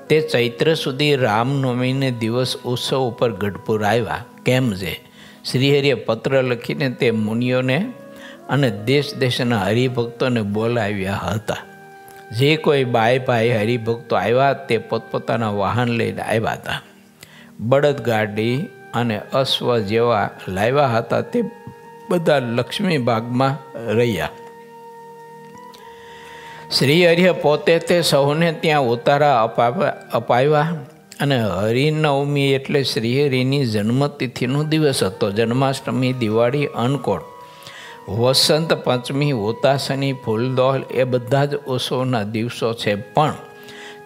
તે ચૈત્ર સુધી રામનવમીને દિવસ ઉત્સવ ઉપર ગઢપુર આવ્યા. કેમ છે? શ્રીહરિએ પત્ર લખીને તે મુનિઓને અને દેશ દેશના હરિભક્તોને બોલાવ્યા હતા. જે કોઈ ભાઈ હરિભક્તો આવ્યા તે પોતપોતાના વાહન લઈને આવ્યા હતા. બળદગાડી અને અશ્વ જેવા લાવ્યા હતા. તે બધા લક્ષ્મી બાગમાં રહ્યા. શ્રી હરિએ પોતે તે સૌને ત્યાં ઉતારા અપાવ્યા. અને હરિનવમી એટલે શ્રીહરિની જન્મતિથિનો દિવસ હતો. જન્માષ્ટમી, દિવાળી, અન્નકોટ, વસંત પંચમી, હુતાશની, ફૂલદોલ એ બધા જ ઉત્સવના દિવસો છે. પણ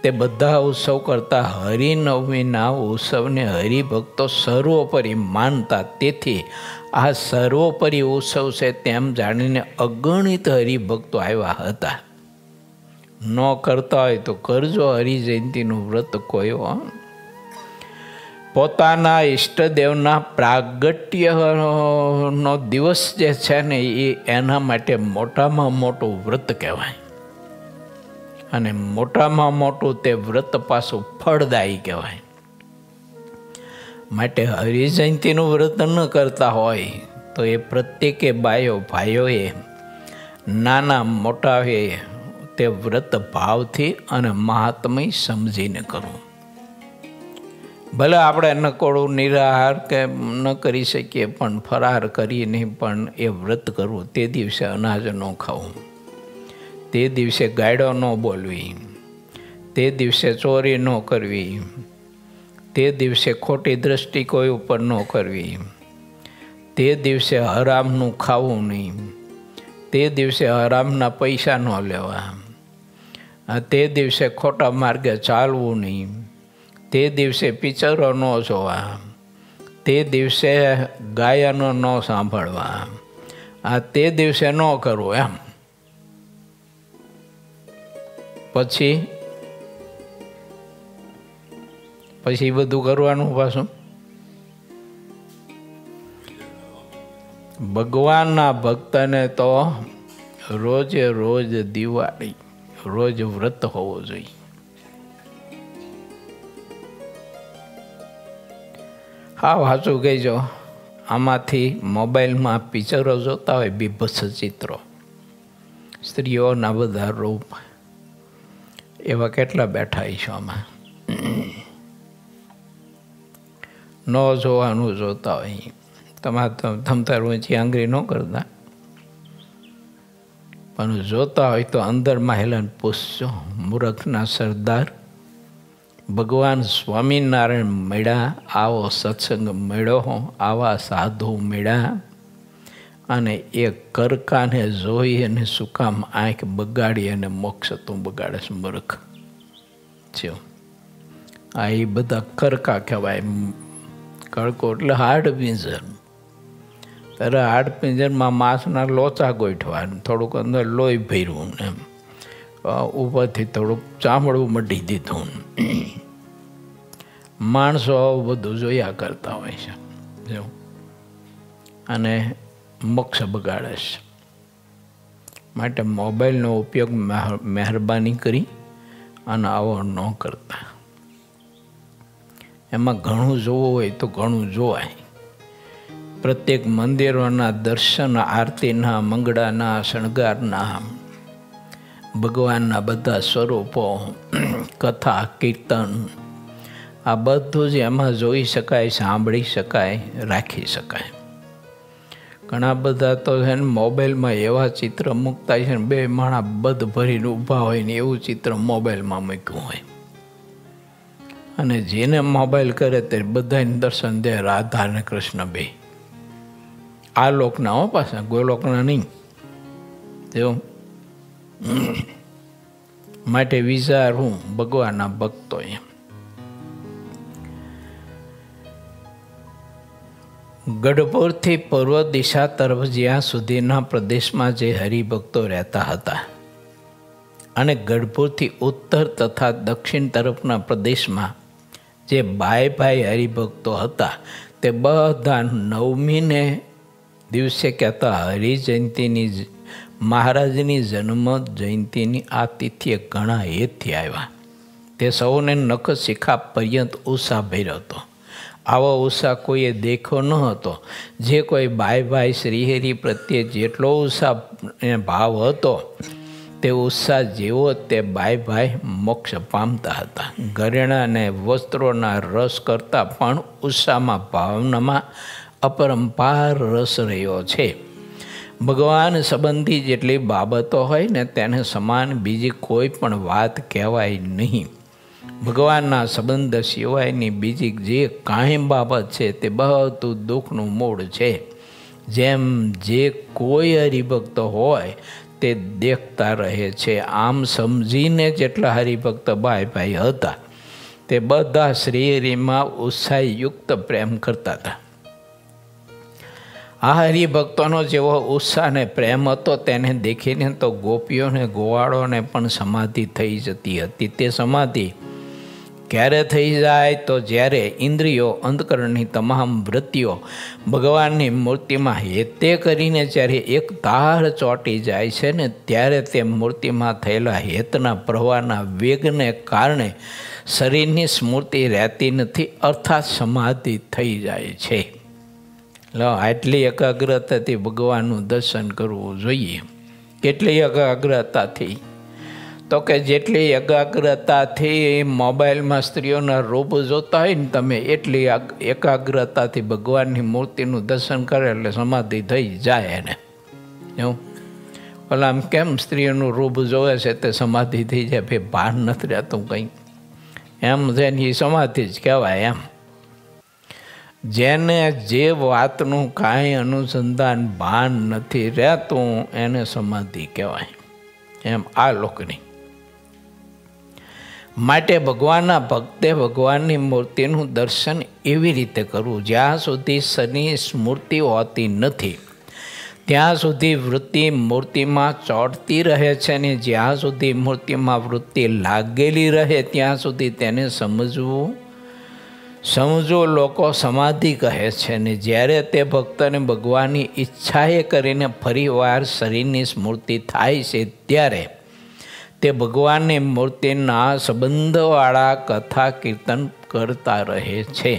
તે બધા ઉત્સવ કરતાં હરિનવમીના ઉત્સવને હરિભક્તો સર્વોપરી માનતા. તેથી આ સર્વોપરી ઉત્સવ છે તેમ જાણીને અગણિત હરિભક્તો આવ્યા હતા. ન કરતા હોય તો કરજો હરિ જયંતિનું વ્રત કોઈ. પોતાના ઈષ્ટદેવના પ્રાગટ્યનો દિવસ જે છે ને એ એના માટે મોટામાં મોટું વ્રત કહેવાય. અને મોટામાં મોટું તે વ્રત પાછું ફળદાયી કહેવાય. માટે હરિ જયંતિનું વ્રત ન કરતા હોય તો એ પ્રત્યેકે ભાઈઓએ નાના મોટાએ તે વ્રત ભાવથી અને મહાત્મય સમજીને કરવું. ભલે આપણે નકોડું નિરાહાર કે ન કરી શકીએ પણ ફરાર કરીને પણ એ વ્રત કરવું. તે દિવસે અનાજ ન ખાવું, તે દિવસે ગાયડો ન બોલવી, તે દિવસે ચોરી ન કરવી, તે દિવસે ખોટી દ્રષ્ટિ કોઈ ઉપર ન કરવી, તે દિવસે હરામનું ખાવું નહીં, તે દિવસે હરામના પૈસા ન લેવા, તે દિવસે ખોટા માર્ગે ચાલવું નહીં, તે દિવસે પિક્ચરો ન જોવા, તે દિવસે ગાયનો ન સાંભળવા, આ તે દિવસે ન કરવું એમ. પછી બધું કરવાનું પાછું. ભગવાનના ભક્તને તો રોજે રોજ દિવાળી, રોજ વ્રત હોવો જોઈએ. હા, વાંચું કહેજો. આમાંથી મોબાઈલમાં પિક્ચરો જોતા હોય, બીભત્સ ચિત્રો, સ્ત્રીઓના બધા રૂપ, એવા કેટલા બેઠા છો આમાં. ન જોવાનું જોતા હોય. તમારે ઊંચી આંગળી ન કરતા, પણ જોતા હોય તો અંદરમાં હેલન પૂછજો. મૂર્ખના સરદાર ભગવાન સ્વામિનારાયણ મળ્યા, આવો સત્સંગ મળ્યો, આવા સાધુ મળ્યા, અને એ કરકાને જોઈ અને શું કામ આંખ બગાડી અને મોક્ષ તું બગાડે છે મૂર્ખ છે. આ એ બધા કરકા કહેવાય. કડકો એટલે હાડ પિંજર. ત્યારે હાડ પિંજરમાં માંસના લોચા ગોઠવા, થોડુંક અંદર લોહી ભર્યું, એમ ઉપરથી થોડુંક ચામડું મઢી દીધું. માણસો બધું જોયા કરતા હોય છે જો, અને મોક્ષ બગાડે છે. માટે મોબાઈલનો ઉપયોગ મહેરબાની કરી અને આવો ન કરતા. એમાં ઘણું જોવું હોય તો ઘણું જોવાય. પ્રત્યેક મંદિરોના દર્શન, આરતીના, મંગળાના, શણગારના, ભગવાનના બધા સ્વરૂપો, કથા, કીર્તન, આ બધું જ એમાં જોઈ શકાય, સાંભળી શકાય, રાખી શકાય. ઘણા બધા તો છે ને મોબાઈલમાં એવા ચિત્ર મૂકતા છે ને, બે માણા બધ ભરીને ઊભા હોય ને એવું ચિત્ર મોબાઈલમાં મૂક્યું હોય. અને જેને મોબાઈલ કરે તે બધાને દર્શન દે, રાધા અને કૃષ્ણ બે. આ લોકના હો, પાછા ગોલોકના નહીં. તેવું માટે વિચારવું ભગવાનના ભક્તો. એમ ગઢપુરથી પૂર્વ દિશા તરફ જ્યાં સુધીના પ્રદેશમાં જે હરિભક્તો રહેતા હતા, અને ગઢપુરથી ઉત્તર તથા દક્ષિણ તરફના પ્રદેશમાં જે ભાઈ હરિભક્તો હતા, તે બધા 9મીને દિવસે કહેતા હરિજયંતીની, મહારાજની જન્મ જયંતીની આ તિથિએ ઘણા હેતથી આવ્યા. તે સૌને નખ શિખા પર્યંત ઉત્સાહ ભર્યો હતો. આવો ઉત્સાહ કોઈએ દેખ્યો ન હતો. જે કોઈ ભાઈ શ્રીહરિ પ્રત્યે જેટલો ઉત્સાહ ભાવ હતો, તે ઉત્સાહ જેવો તે ભાઈ મોક્ષ પામતા હતા. ઘરેણાં અને વસ્ત્રોના રસ કરતાં પણ ઉત્સાહમાં, ભાવનામાં અપરંપાર રસ રહ્યો છે. ભગવાન સંબંધી જેટલી બાબતો હોય ને, તેને સમાન બીજી કોઈ પણ વાત કહેવાય નહીં. ભગવાનના સંબંધ સિવાયની બીજી જે કાંઈ બાબત છે, તે બધું દુઃખનું મૂળ છે. જેમ જે કોઈ હરિભક્ત હોય તે દેખતા રહે છે. આમ સમજીને જેટલા હરિભક્ત ભાઈ હતા, તે બધા શ્રીહરિમાં ઉત્સાહયુક્ત પ્રેમ કરતા હતા. આ હરિભક્તોનો જેવો ઉત્સાહ અને પ્રેમ હતો, તેને દેખીને તો ગોપીઓને, ગોવાળોને પણ સમાધિ થઈ જતી હતી. તે સમાધિ ક્યારે થઈ જાય તો જ્યારે ઇન્દ્રિયો, અંતકરણની તમામ વૃત્તિઓ ભગવાનની મૂર્તિમાં હેતે કરીને જ્યારે એક ધાર ચોંટી જાય છે ને, ત્યારે તે મૂર્તિમાં થયેલા હેતના પ્રવાહના વેગને કારણે શરીરની સ્મૃતિ રહેતી નથી, અર્થાત સમાધિ થઈ જાય છે. આટલી એકાગ્રતાથી ભગવાનનું દર્શન કરવું જોઈએ. કેટલી એકાગ્રતાથી? તો કે જેટલી એકાગ્રતાથી મોબાઈલમાં સ્ત્રીઓના રૂપ જોતા હોય ને તમે, એટલી એકાગ્રતાથી ભગવાનની મૂર્તિનું દર્શન કરે એટલે સમાધિ થઈ જાય એને. એવું ઓલા આમ કેમ સ્ત્રીઓનું રૂપ જોવે છે તે સમાધિ થઈ જાય? ભાઈ ભાન નથી રહેતું કંઈ, એમ છે ને એ સમાધિ જ કહેવાય. એમ જેને જે વાતનું કાંઈ અનુસંધાન ભાન નથી રહેતું, એને સમાધિ કહેવાય. એમ આ લોકની માટે ભગવાનના ભક્તે ભગવાનની મૂર્તિનું દર્શન એવી રીતે કરવું, જ્યાં સુધી શનિ સ્મૃતિ હોતી નથી ત્યાં સુધી વૃત્તિ મૂર્તિમાં ચોંટતી રહે છે, અને જ્યાં સુધી મૂર્તિમાં વૃત્તિ લાગેલી રહે ત્યાં સુધી તેને સમજવું લોકો સમાધિ કહે છે. ને જ્યારે તે ભક્તને ભગવાનની ઈચ્છાએ કરીને ફરીવાર શરીરની સ્મૃતિ થાય છે ત્યારે તે ભગવાનની મૂર્તિના સંબંધવાળા કથા કીર્તન કરતા રહે છે.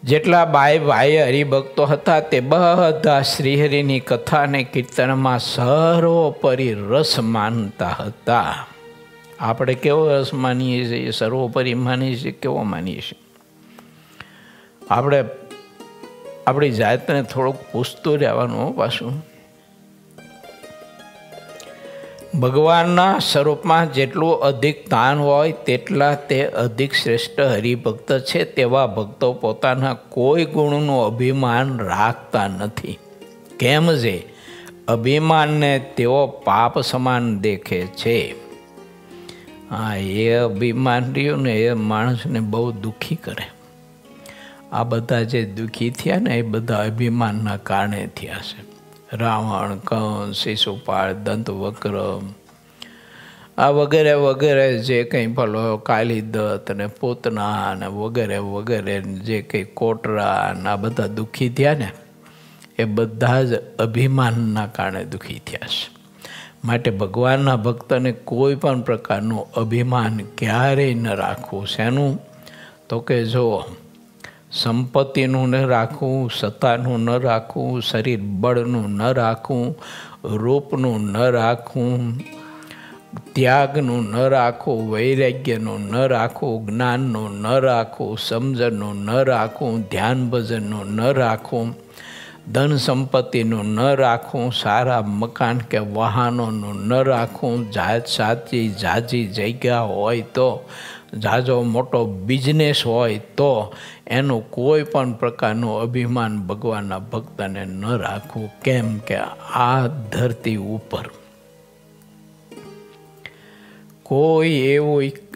જેટલા ભાઈ હરિભક્તો હતા તે બધા શ્રીહરિની કથા અને કીર્તનમાં સર્વોપરી રસ માનતા હતા. આપણે કેવો રસ માનીએ છીએ? સર્વોપરી માનીએ છીએ. કેવો માનીએ છીએ? આપણે આપણી જાતને થોડુંક પૂછતું રહેવાનું. પાછું ભગવાનના સ્વરૂપમાં જેટલું અધિક તાન હોય તેટલા તે અધિક શ્રેષ્ઠ હરિભક્ત છે. તેવા ભક્તો પોતાના કોઈ ગુણનું અભિમાન રાખતા નથી. કેમ છે? અભિમાનને તેઓ પાપ સમાન દેખે છે. હા, એ અભિમાન રહ્યું ને એ માણસને બહુ દુઃખી કરે. આ બધા જે દુઃખી થયા ને એ બધા અભિમાનના કારણે થયા છે. રાવણ, કંસ, શિશુપાળ, દંતવક્ર આ વગેરે વગેરે જે કંઈ ભલો કાલિદત્ત અને પૂતના અને વગેરે વગેરે જે કંઈ કોટરા આ બધા દુઃખી થયા ને એ બધા જ અભિમાનના કારણે દુઃખી થયા છે. માટે ભગવાનના ભક્તને કોઈ પણ પ્રકારનું અભિમાન ક્યારેય ન રાખવું. શેનું? તો કે જો સંપત્તિનું ન રાખવું, સત્તાનું ન રાખવું, શરીર બળનું ન રાખવું, રૂપનું ન રાખવું, ત્યાગનું ન રાખવું, વૈરાગ્યનું ન રાખવું, જ્ઞાનનું ન રાખવું, સમજણનું ન રાખવું, ધ્યાન ભજનનું ન રાખવું, ધન સંપત્તિનું ન રાખવું, સારા મકાન કે વાહનોનું ન રાખવું, સાચી જાજી જગ્યા હોય તો, જાજો મોટો બિઝનેસ હોય તો એનું કોઈ પણ પ્રકારનું અભિમાન ભગવાનના ભક્તને ન રાખવું. કેમ કે આ ધરતી ઉપર કોઈ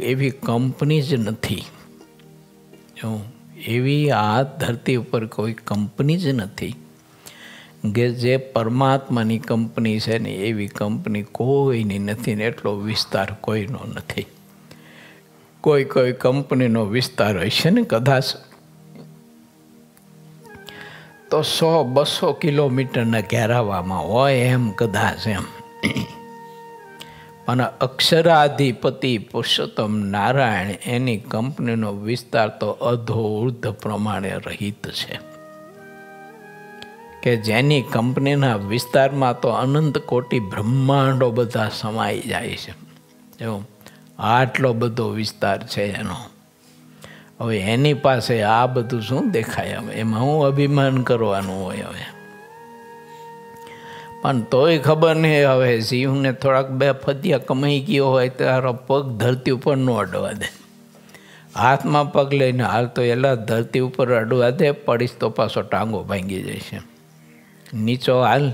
એવી કંપની જ નથી. એવી આ ધરતી ઉપર કોઈ કંપની જ નથી કે જે પરમાત્માની કંપની છે ને એવી કંપની કોઈની નથી ને એટલો વિસ્તાર કોઈનો નથી. કોઈ કંપનીનો વિસ્તાર હશે ને કદાચ તો 100-200 કિલોમીટરના ઘેરાવામાં હોય એમ કદાચ એમ. અને અક્ષરાધિપતિ પુરુષોત્તમ નારાયણ એની કંપનીનો વિસ્તાર તો અધોઉર્ધ પ્રમાણે રહિત છે કે જેની કંપનીના વિસ્તારમાં તો અનંત કોટી બ્રહ્માંડો બધા સમાઈ જાય છે. એવું આટલો બધો વિસ્તાર છે એનો. હવે એની પાસે આ બધું શું દેખાય? હવે એમાં હું અભિમાન કરવાનું હોય? હવે પણ તોય ખબર નહીં. હવે જીવને થોડાક 2 ફદિયા કમાઈ ગયો હોય તારો પગ ધરતી ઉપર ન અડવા દે. હાથમાં પગ લઈને હાલ તો એલા ધરતી ઉપર અડવા દે, પડીશ તો પાછો ટાંગો ભાંગી જશે. નીચો હાલ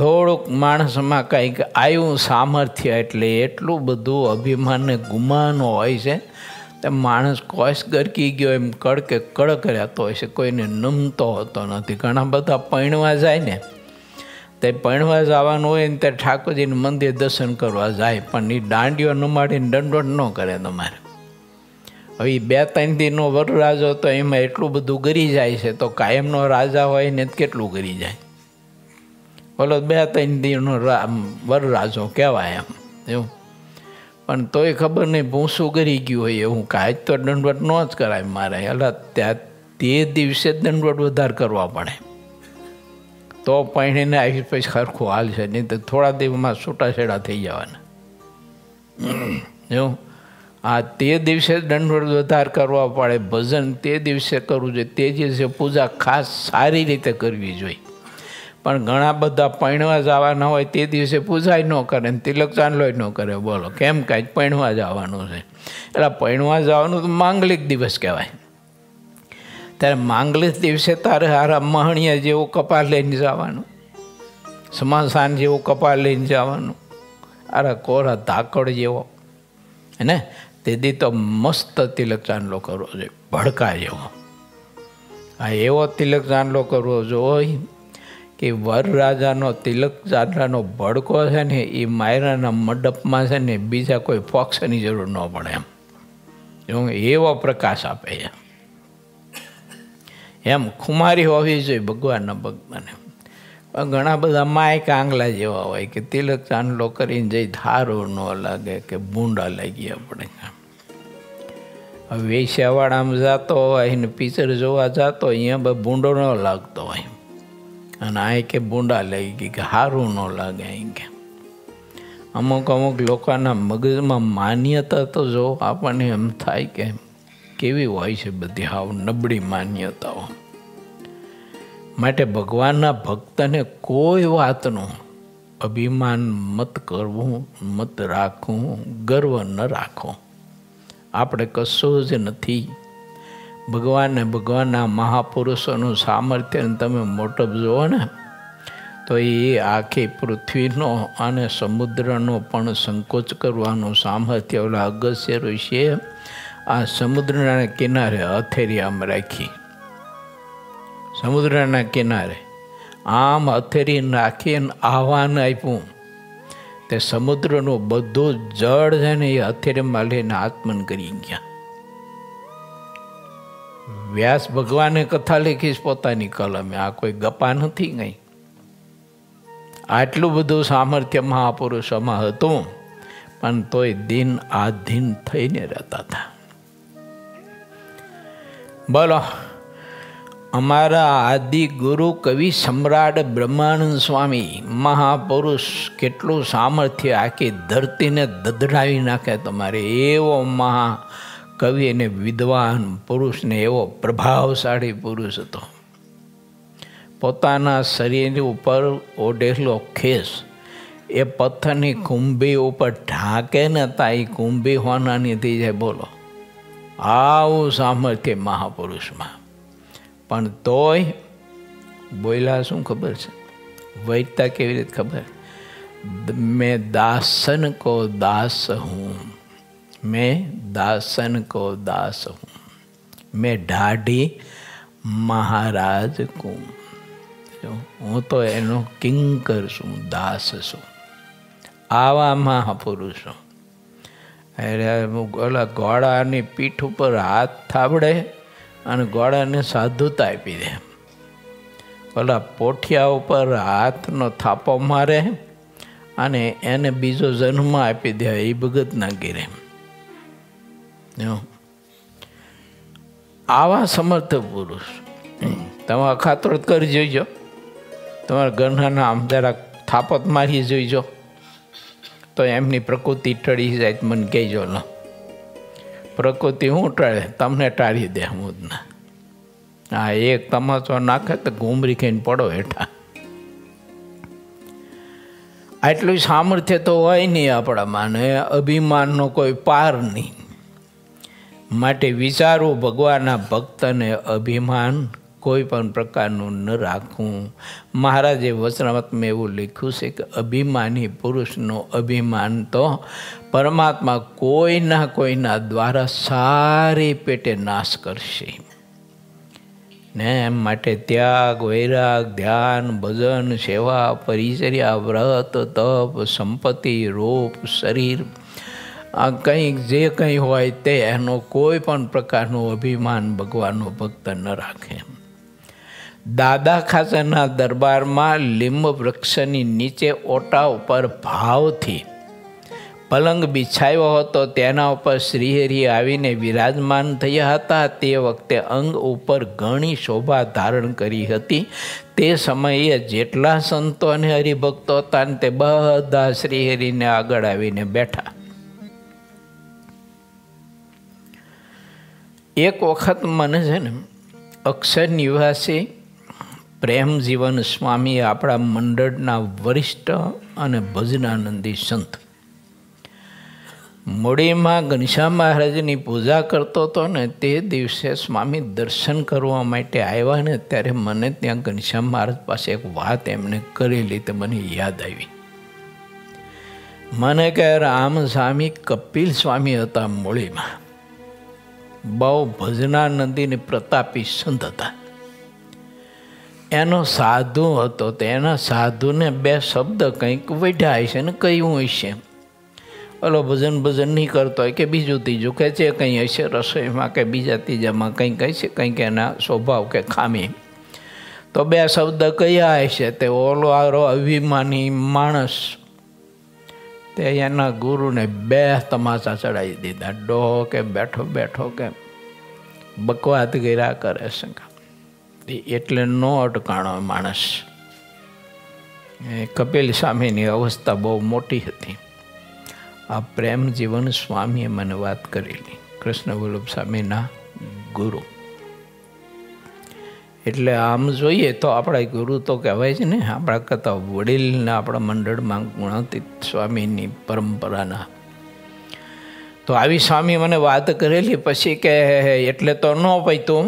થોડુંક માણસમાં કંઈક આવ્યું સામર્થ્ય એટલે એટલું બધું અભિમાનને ગુમાન હોય છે. તે માણસ કોશ ગરકી ગયો એમ કડકે કડક રહેતો હોય છે, કોઈને નમતો હોતો નથી. ઘણા બધા પૈણવા જાય ને તે પૈણવા જવાનું હોય ને તે ઠાકોરજીનું મંદિર દર્શન કરવા જાય, પણ એ દાંડીઓ નમાડીને દંડોટ ન કરે તમારે. હવે 2-3 દિનનો વરરાજો તો એમાં એટલું બધું ગરી જાય છે, તો કાયમનો રાજા હોય ને કેટલું ગરી જાય. બોલો 2-3 દિનનો વરરાજો કહેવાય એમ. એવું પણ તોય ખબર નહીં ભૂસું ગરી ગયું હોય એવું. કાંઈ તો દંડવટ ન જ કરાય મારે. એટલે ત્યાં તે દિવસે જ દંડવટ વધારે કરવા પડે તો પૈણીને આવી પછી ખરખું હાલ છે. નહીં તો થોડા દિવસમાં છૂટાછેડા થઈ જવાના. એવું આ તે દિવસે જ દંડવટ વધારે કરવા પડે. ભજન તે દિવસે કરવું જોઈએ, તે દિવસે પૂજા ખાસ સારી રીતે કરવી જોઈએ. પણ ઘણા બધા પૈણવા જવાના હોય તે દિવસે પૂજાય ન કરે ને તિલક ચાંદલોય ન કરે. બોલો કેમ? કાંઈ પૈણવા જવાનું છે. એટલે પૈણવા જવાનું તો માંગલિક દિવસ કહેવાય. ત્યારે માંગલિક દિવસે તારે હારા મહણિયા જેવું કપાળ લઈને જવાનું, સ્મશાન જેવું કપાળ લઈને જવાનું. અરે કોરા ધાકડ જેવો ને તેથી તો મસ્ત તિલક ચાંદલો કરવો જોઈએ, ભડકા જેવો. આ એવો તિલક ચાંદલો કરવો જોઈએ કે વરરાજાનો તિલક ચાંદલાનો ભડકો છે ને એ માયરાના મંડપમાં છે ને બીજા કોઈ પક્ષની જરૂર ન પડે એમ એવો પ્રકાશ આપે છે. એમ ખુમારી હોવી જોઈએ ભગવાનના ભક્તને. પણ ઘણા બધા માય કાંગલા જેવા હોય કે તિલક ચાંદલો કરીને જઈ ધારું ન લાગે કે ભૂંડા લાગી આપણે. હવે વેશ્યાવાળામાં જતો હોય ને પિક્ચર જોવા જતો અહીંયા ભૂંડો ન લાગતો હોય અને આ કે ભૂંડા લાગી ગઈ કે સારું ન લાગે. અહીં કે અમુક લોકોના મગજમાં માન્યતા તો જો આપણને એમ થાય કે કેવી હોય છે બધી હાવ નબળી માન્યતાઓ. માટે ભગવાનના ભક્તને કોઈ વાતનું અભિમાન મત કરવું, મત રાખવું, ગર્વ ન રાખો. આપણે કશું જ નથી. ભગવાનના મહાપુરુષોનું સામર્થ્ય તમે મોટપ જુઓ ને તો એ આખી પૃથ્વીનો અને સમુદ્રનો પણ સંકોચ કરવાનું સામર્થ્ય ઓલા અગસ્ત્ય ઋષિએ આ સમુદ્રના કિનારે હથેળી આમ રાખી. સમુદ્રના કિનારે આમ હથેળી નાખીને આહવાન આપ્યું. તે સમુદ્રનું બધું જળ છે ને એ હથેળીમાં લઈને આત્મન કરી ગયા. વ્યાસ ભગવાને કથા લખીશ પોતાની કલમે, આ કોઈ ગપા નથી ગઈ. આટલું બધું સામર્થ્ય મહાપુરુષોમાં હતું પણ તોય દિન આધીન થઈને રહેતા હતા. બોલો, અમારા આદિ ગુરુ કવિ સમ્રાટ બ્રહ્માનંદ સ્વામી મહાપુરુષ કેટલું સામર્થ્ય આખી ધરતીને દધડાવી નાખે તમારે એવો મહાકવિ અને વિદ્વાન પુરુષને એવો પ્રભાવશાળી પુરુષ હતો. પોતાના શરીર ઉપર ઓઢેલો ખેસ એ પથ્થરની કુંભી ઉપર ઢાંકે ને તા એ કુંભી હોનાની થઈ જાય. બોલો, આવું સામર્થ્ય મહાપુરુષમાં. પણ તોય બોલ્યા શું ખબર છે? વૈદતા કેવી રીતે ખબર? મેં દાસન કો દાસ હું, મેં દાસન કો દાસ હું, મેં ઢાઢી મહારાજ કું. હું તો એનો કિંકર છું, દાસ છું. આવા મહાપુરુષો ઓલા ઘોડાની પીઠ ઉપર હાથ થાબડે અને ઘોડાને સાધુતા આપી દે. ઓલા પોઠિયા ઉપર હાથનો થાપો મારે અને એને બીજો જન્મ આપી દે. એ ભગત ના ગીરે. આવા સમર્થ પુરુષ તમે અખાતરોત કરી જોઈજો. તમારા ઘરના આમ જરાક થાપત મારી જોઈજો તો એમની પ્રકૃતિ ટળી જાય. મને કહેજો ન પ્રકૃતિ હું ટાળે, તમને ટાળી દે હું જ ના. હા, એક તમાચો નાખે તો ઘૂમરી ખાઈને પડો હેઠા. આટલું સામર્થ્ય તો હોય નહીં આપણામાં ને અભિમાનનો કોઈ પાર નહીં. માટે વિચારવું ભગવાનના ભક્તને અભિમાન કોઈ પણ પ્રકારનું ન રાખવું. મહારાજે વચનામૃતમાં એવું લખ્યું છે કે અભિમાની પુરુષનું અભિમાન તો પરમાત્મા કોઈના દ્વારા સારી પેટે નાશ કરશે ને. એમ માટે ત્યાગ, વૈરાગ, ધ્યાન, ભજન, સેવા, પરિચર્યા, વ્રત, તપ, સંપત્તિ, રૂપ, શરીર, આ કંઈક જે કંઈ હોય તે એનો કોઈ પણ પ્રકારનું અભિમાન ભગવાનનો ભક્ત ન રાખે. દાદા ખાચરના દરબારમાં લીંબ વૃક્ષની નીચે ઓટા ઉપર ભાવથી પલંગ બિછાવ્યો હતો. તેના ઉપર શ્રીહરિ આવીને વિરાજમાન થયા હતા. તે વખતે અંગ ઉપર ઘણી શોભા ધારણ કરી હતી. તે સમયે જેટલા સંતો અને હરિભક્તો હતા ને તે બધા શ્રીહરિને આગળ આવીને બેઠા. એક વખત મને છે ને અક્ષર નિવાસી પ્રેમજીવન સ્વામી, આપણા મંડળના વરિષ્ઠ અને ભજનાનંદી સંત, મૂડીમાં ઘનશ્યામ મહારાજની પૂજા કરતો હતો ને તે દિવસે સ્વામી દર્શન કરવા માટે આવ્યા ને ત્યારે મને ત્યાં ઘનશ્યામ મહારાજ પાસે એક વાત એમણે કરેલી તે મને યાદ આવી. મને કે રામસ્વામી કપિલ સ્વામી હતા મૂળીમાં, બહુ ભજનાનંદીને પ્રતાપી સંત હતા. એનો સાધુ હતો, તો એના સાધુને 2 શબ્દ કંઈક વઢ્યા હશે ને કહ્યું હશે. ઓલો ભજન નહીં કરતો હોય કે બીજું ત્રીજું કે જે કંઈ હશે રસોઈમાં કે બીજા ત્રીજામાં કંઈક હશે, કંઈક એના સ્વભાવ કે ખામી, તો 2 શબ્દ કયા હશે. તે ઓલો આરો અભિમાની માણસ તે એના ગુરુને 2 તમાચા ચડાવી દીધા. ડોહો કે બેઠો બેઠો કે બકવાદ કર્યા કરે છે, એટલે નો અટકાણો માણસ. કપિલ સ્વામીની અવસ્થા બહુ મોટી હતી. આ પ્રેમ જીવન સ્વામીએ મને વાત કરેલી, કૃષ્ણ વલ્લભ સ્વામીના ગુરુ. એટલે આમ જોઈએ તો આપણા ગુરુ તો કહેવાય છે ને, આપણા કરતા વડીલના આપણા મંડળમાં ગુણાતીત સ્વામીની પરંપરાના. તો આવી સ્વામી મને વાત કરેલી. પછી કે એટલે તો ન પૈતું,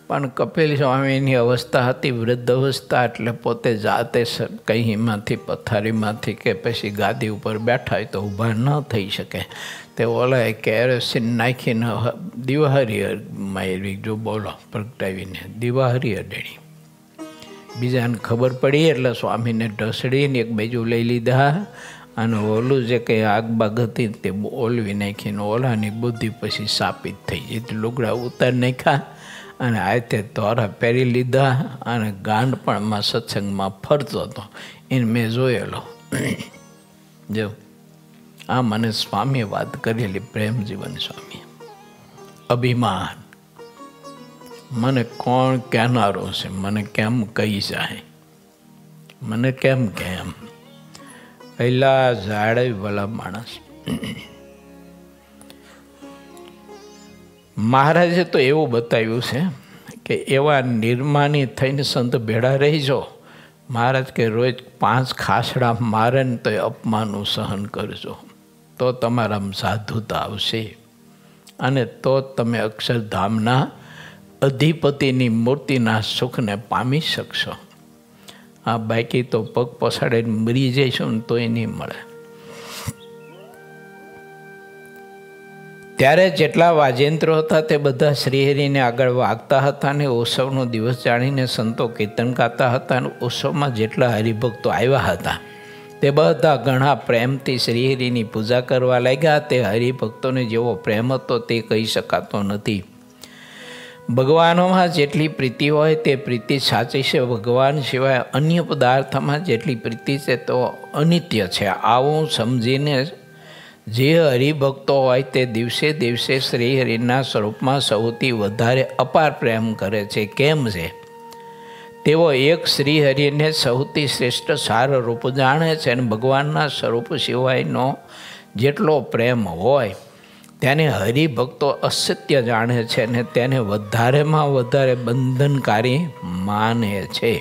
પણ કપિલ સ્વામીની અવસ્થા હતી વૃદ્ધ અવસ્થા, એટલે પોતે જાતે કહીમાંથી પથારીમાંથી કે પછી ગાદી ઉપર બેઠા હોય તો ઊભા ન થઈ શકે. તે ઓલાએ કેરોસીન નાખીને દિવાહરી મારી, જો બોલો પ્રગટાવીને દિવાહરી અડેણી. બીજાને ખબર પડી એટલે સ્વામીને ઢસડીને એક બાજુ લઈ લીધા, અને ઓલું જે કંઈ આગ બાગ હતી તે ઓલવી નાખીને ઓલાની બુદ્ધિ પછી સાપિત થઈ ગઈ. લુગડા ઉતારી નાખ્યા અને હાથે તોરા પહેરી લીધા, અને ગાંડપણમાં સત્સંગમાં ફરતો હતો. એને મેં જોયેલો. જો આ મને સ્વામીએ વાત કરેલી, પ્રેમ જીવન સ્વામી. અભિમાન મને કોણ કહેનારો છે, મને કેમ કહી જાય, મને કેમ કેમ પહેલા જાડે વાલા માણસ. મહારાજે તો એવું બતાવ્યું છે કે એવા નિર્માની થઈને સંત ભેળા રહીજો. મહારાજ કે રોજ 5 ખાસડા મારે ને તો અપમાનનું સહન કરજો, તો તમારામાં સાધુતા આવશે, અને તો તમે અક્ષરધામના અધિપતિની મૂર્તિના સુખને પામી શકશો. આ બાકી તો પગ પછાડીને મરી જઈશું ને તોય નહીં મળે. ત્યારે જેટલા વાજેન્ત્રો હતા તે બધા શ્રીહરિને આગળ વાગતા હતા, ને ઉત્સવનો દિવસ જાણીને સંતો કીર્તન ગાતા હતા, અને ઉત્સવમાં જેટલા હરિભક્તો આવ્યા હતા તે બધા ઘણા પ્રેમથી શ્રીહરિની પૂજા કરવા લાગ્યા. તે હરિભક્તોને જેવો પ્રેમ હતો તે કહી શકાતો નથી. ભગવાનોમાં જેટલી પ્રીતિ હોય તે પ્રીતિ સાચી છે. ભગવાન સિવાય અન્ય પદાર્થમાં જેટલી પ્રીતિ છે તો અનિત્ય છે. આવું સમજીને જે હરિભક્તો હોય તે દિવસે દિવસે શ્રીહરિના સ્વરૂપમાં સૌથી વધારે અપાર પ્રેમ કરે છે. કેમ છે? તેઓ એક શ્રીહરિને સૌથી શ્રેષ્ઠ સાર રૂપ જાણે છે, અને ભગવાનના સ્વરૂપ સિવાયનો જેટલો પ્રેમ હોય તેને હરિભક્તો અસત્ય જાણે છે, અને તેને વધારેમાં વધારે બંધનકારી માને છે.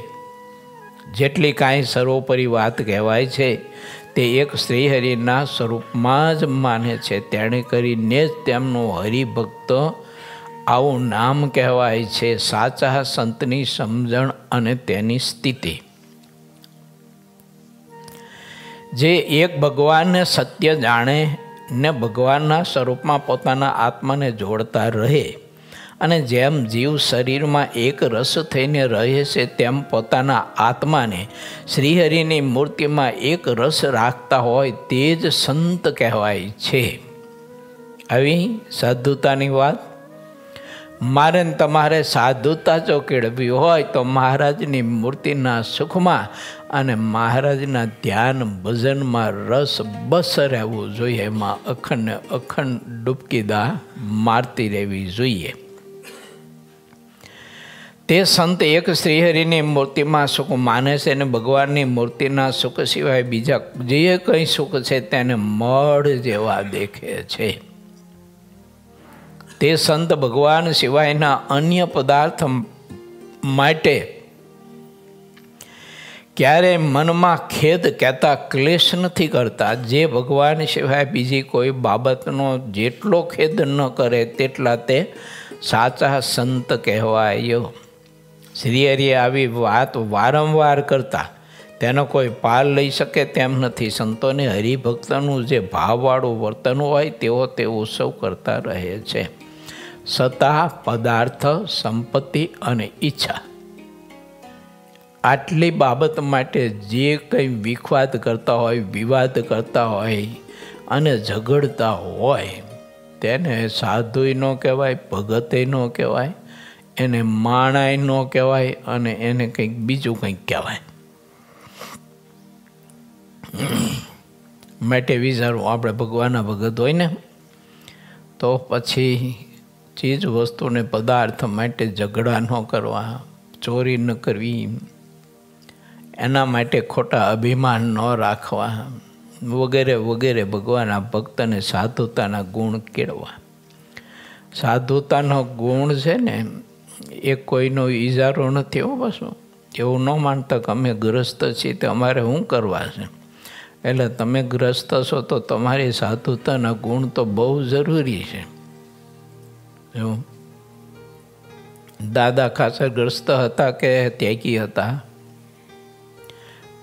જેટલી કાંઈ સર્વોપરી વાત કહેવાય છે તે એક શ્રીહરિના સ્વરૂપમાં જ માને છે. તેણે કરીને જ તેમનો હરિભક્ત આવું નામ કહેવાય છે. સાચા સંતની સમજણ અને તેની સ્થિતિ. જે એક ભગવાનને સત્ય જાણે ને ભગવાનના સ્વરૂપમાં પોતાના આત્માને જોડતા રહે, અને જેમ જીવ શરીરમાં એક રસ થઈને રહે છે તેમ પોતાના આત્માને શ્રીહરિની મૂર્તિમાં એક રસ રાખતા હોય તે જ સંત કહેવાય છે. આવી સાધુતાની વાત. મારે તમારે સાધુતા જો કેળવી હોય તો મહારાજની મૂર્તિના સુખમાં અને મહારાજના ધ્યાન ભજનમાં રસ બસ રહેવું જોઈએ. એમાં અખંડ ડૂબકીદા મારતી રહેવી જોઈએ. તે સંત એક શ્રીહરિની મૂર્તિમાં સુખ માને છે, અને ભગવાનની મૂર્તિના સુખ સિવાય બીજા જે કંઈ સુખ છે તેને મળ જેવા દેખે છે. તે સંત ભગવાન સિવાયના અન્ય પદાર્થ માટે ક્યારે મનમાં ખેદ કહેતા ક્લેશ નથી કરતા. જે ભગવાન સિવાય બીજી કોઈ બાબતનો જેટલો ખેદ ન કરે તેટલા તે સાચા સંત કહેવાય. શ્રીહરિએ આવી વાત વારંવાર કરતા તેનો કોઈ પાર લઈ શકે તેમ નથી. સંતોને હરિભક્તનું જે ભાવવાળું વર્તન હોય તેઓ તે ઉત્સવ કરતા રહે છે. સત્તા, પદાર્થ, સંપત્તિ અને ઈચ્છા, આટલી બાબત માટે જે કંઈ વિખવાદ કરતા હોય, વિવાદ કરતા હોય અને ઝઘડતા હોય તેને સાધુય ન કહેવાય, ભગતય ન કહેવાય, એને માણાય ન કહેવાય અને એને કંઈક બીજું કંઈક કહેવાય. માટે વિચારવું, આપણે ભગવાનના ભગત હોય ને તો પછી ચીજ વસ્તુને પદાર્થ માટે ઝઘડા ન કરવા, ચોરી ન કરવી, એના માટે ખોટા અભિમાન ન રાખવા વગેરે વગેરે ભગવાનના ભક્તને સાધુતાના ગુણ કેળવા. સાધુતાનો ગુણ છે ને એ કોઈનો ઈજારો નથી હો. પાછું એવું ન માનતા કે અમે ગ્રસ્ત છીએ તો અમારે શું કરવા છે. એટલે તમે ગ્રસ્ત છો તો તમારી સાધુતાના ગુણ તો બહુ જરૂરી છે. એવું દાદા ખાસા ગ્રસ્ત હતા કે ત્યાગી હતા?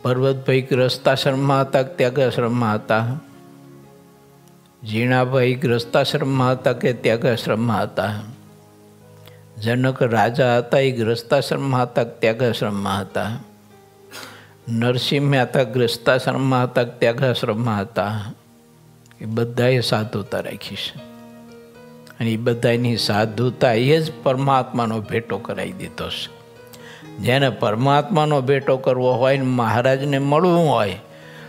પર્વતભાઈ ગ્રસ્તાશ્રમમાં હતા કે ત્યાગાશ્રમમાં હતા? ઝીણાભાઈ ગ્રસ્તાશ્રમમાં હતા કે ત્યાગાશ્રમમાં હતા? જનક રાજા હતા એ ગ્રસ્તાશ્રમમાં હતા કે ત્યાગાશ્રમમાં હતા? નરસિંહ મહેતા ગ્રસ્તાશ્રમમાં હતા કે ત્યાગાશ્રમમાં હતા? એ બધાએ સાધુતા રાખી છે અને એ બધાની સાધુતા એ જ પરમાત્માનો ભેટો કરાવી દીધો છે. જેને પરમાત્માનો ભેટો કરવો હોય ને મહારાજને મળવું હોય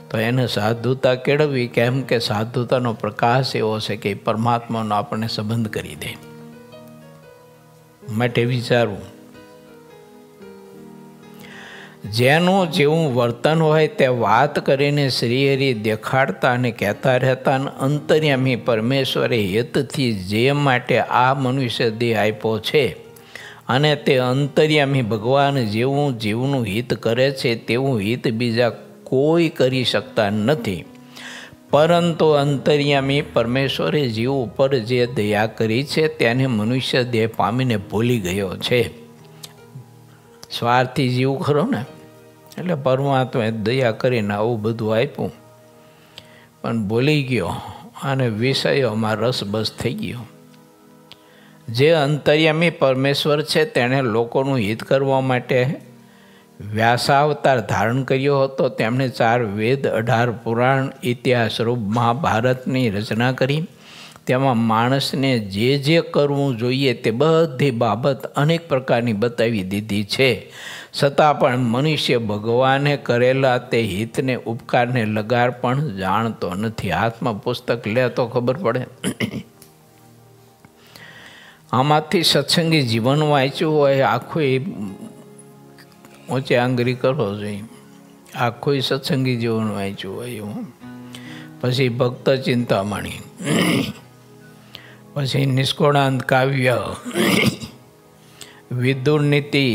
તો એને સાધુતા કેળવવી. કેમ કે સાધુતાનો પ્રકાશ એવો છે કે પરમાત્માનો આપણને સંબંધ કરી દે. માટે વિચારવું, જેનું જેવું વર્તન હોય તે વાત કરીને શ્રીહરિ દેખાડતા અને કહેતા રહેતા અને અંતર્યામી પરમેશ્વરે હિતથી જે માટે આ મનુષ્ય દેહ આપ્યો છે અને તે અંતર્યામી ભગવાન જેવું જીવનું હિત કરે છે તેવું હિત બીજા કોઈ કરી શકતા નથી. પરંતુ અંતર્યામી પરમેશ્વરે જીવ ઉપર જે દયા કરી છે તેને મનુષ્ય દેહ પામીને ભૂલી ગયો છે. સ્વાર્થી જીવ ખરો ને, એટલે પરમાત્માએ દયા કરીને આવું બધું આપ્યું પણ ભૂલી ગયો અને વિષયોમાં રસબસ થઈ ગયો. જે અંતર્યામી પરમેશ્વર છે તેણે લોકોનું હિત કરવા માટે વ્યાસાવતાર ધારણ કર્યો હતો. તેમણે 4 વેદ, 18 પુરાણ, ઇતિહાસ રૂપ મહાભારતની રચના કરી. તેમાં માણસને જે જે કરવું જોઈએ તે બધી બાબત અનેક પ્રકારની બતાવી દીધી છે. છતાં પણ મનુષ્ય ભગવાને કરેલા તે હિતને, ઉપકારને લગાર પણ જાણતો નથી. હાથમાં પુસ્તક લે તો ખબર પડે. આમાંથી સત્સંગી જીવન વાંચ્યું હોય, આખું ઊંચે આંગળી કરો જોઈએ, આખું સત્સંગી જીવન વાંચ્યું હોય એવું. પછી ભક્ત ચિંતામણી, પછી નિષ્કોણાંત કાવ્ય, વિદુર નીતિ,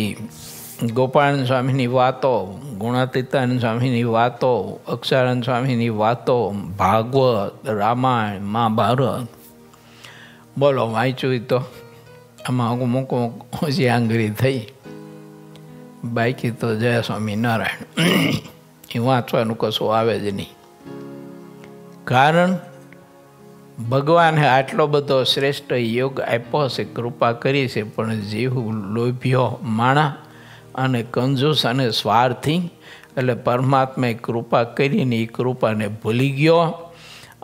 ગોપાળાનંદ સ્વામીની વાતો, ગુણાતીતાનંદ સ્વામીની વાતો, અક્ષરાનંદ સ્વામીની વાતો, ભાગવત, રામાયણ, મહાભારત. બોલો વાંચ્યું તો આમાં અમુક ઓછી આંગળી થઈ. બાકી તો જય સ્વામિનારાયણ એ વાંચવાનું કશું આવે જ નહીં. કારણ ભગવાને આટલો બધો શ્રેષ્ઠ યોગ આપ્યો છે, કૃપા કરી છે, પણ જીવ લોભ્યો માણા અને કંજૂસ અને સ્વાર્થી, એટલે પરમાત્માએ કૃપા કરીને એ કૃપાને ભૂલી ગયો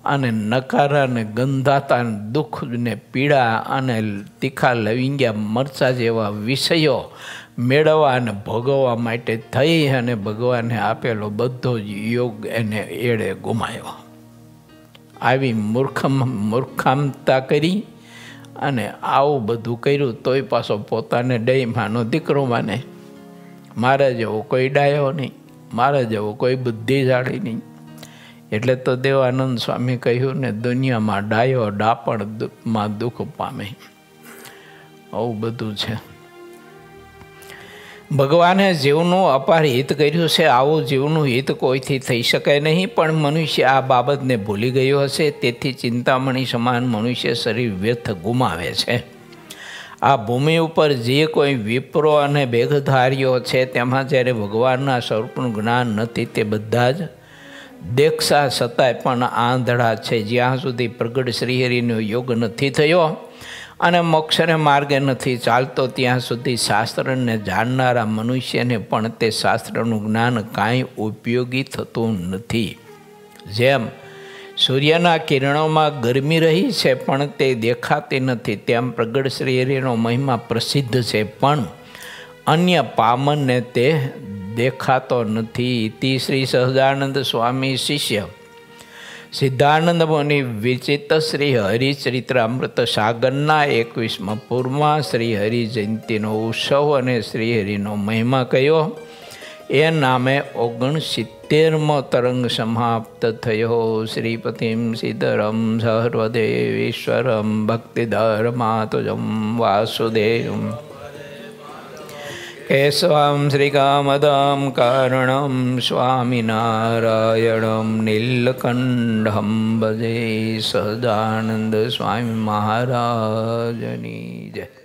અને નકારા ને ગંધાતા દુઃખ ને પીડા અને તીખા લવિંગ્યા મરચા જેવા વિષયો મેળવવા અને ભોગવવા માટે થઈ અને ભગવાને આપેલો બધો યોગ એને એળે ગુમાવ્યો. આવી મૂર્ખામતા કરી અને આવું બધું કર્યું તોય પાછો પોતાને ડઈમાંનો દીકરો માને. મારે જેવો કોઈ ડાયો નહીં, મારે જેવો કોઈ બુદ્ધિશાળી નહીં. એટલે તો દેવાનંદ સ્વામી કહ્યું ને, દુનિયામાં ડાયો ડાપણમાં દુઃખ પામે. આવું બધું છે. ભગવાને જીવનું અપાર હિત કર્યું છે. આવું જીવનું હિત કોઈથી થઈ શકે નહીં. પણ મનુષ્ય આ બાબતને ભૂલી ગયો હશે, તેથી ચિંતામણી સમાન મનુષ્ય શરીર વ્યર્થ ગુમાવે છે. આ ભૂમિ ઉપર જે કોઈ વિપ્રો અને બેગધારીઓ છે તેમાં જ્યારે ભગવાનના સ્વરૂપનું જ્ઞાન નથી તે બધા જ દેખતા છતાંય પણ આંધળા છે. જ્યાં સુધી પ્રગટ શ્રીહરિનો યોગ નથી થયો અને મોક્ષને માર્ગે નથી ચાલતો ત્યાં સુધી શાસ્ત્રને જાણનારા મનુષ્યને પણ તે શાસ્ત્રનું જ્ઞાન કાંઈ ઉપયોગી થતું નથી. જેમ સૂર્યના કિરણોમાં ગરમી રહી છે પણ તે દેખાતી નથી, તેમ પ્રગટ શ્રીહરિનો મહિમા પ્રસિદ્ધ છે પણ અન્ય પામનને તે દેખાતો નથી. ઇતિ શ્રી સહજાનંદ સ્વામી શિષ્ય સિદ્ધાનંદ મુનિ વિચિત શ્રી હરિચરિત્રામૃત સાગરના 21મા પૂરમાં શ્રી હરિ જયંતિનો ઉત્સવ અને શ્રીહરિનો મહિમા કયો એ નામે 69મો તરંગ સમાપ્ત થયો. શ્રીપતિમ સિદ્ધરમ સર્વદેવેશ્વરમ ભક્તિધર્માતુજમ વાસુદેવમ કેશવમ શ્રીકામદમ કારણમ સ્વામિનારાયણમ નીલકંઠમ ભજે. સહજાનંદ સ્વામી મહારાજની જય.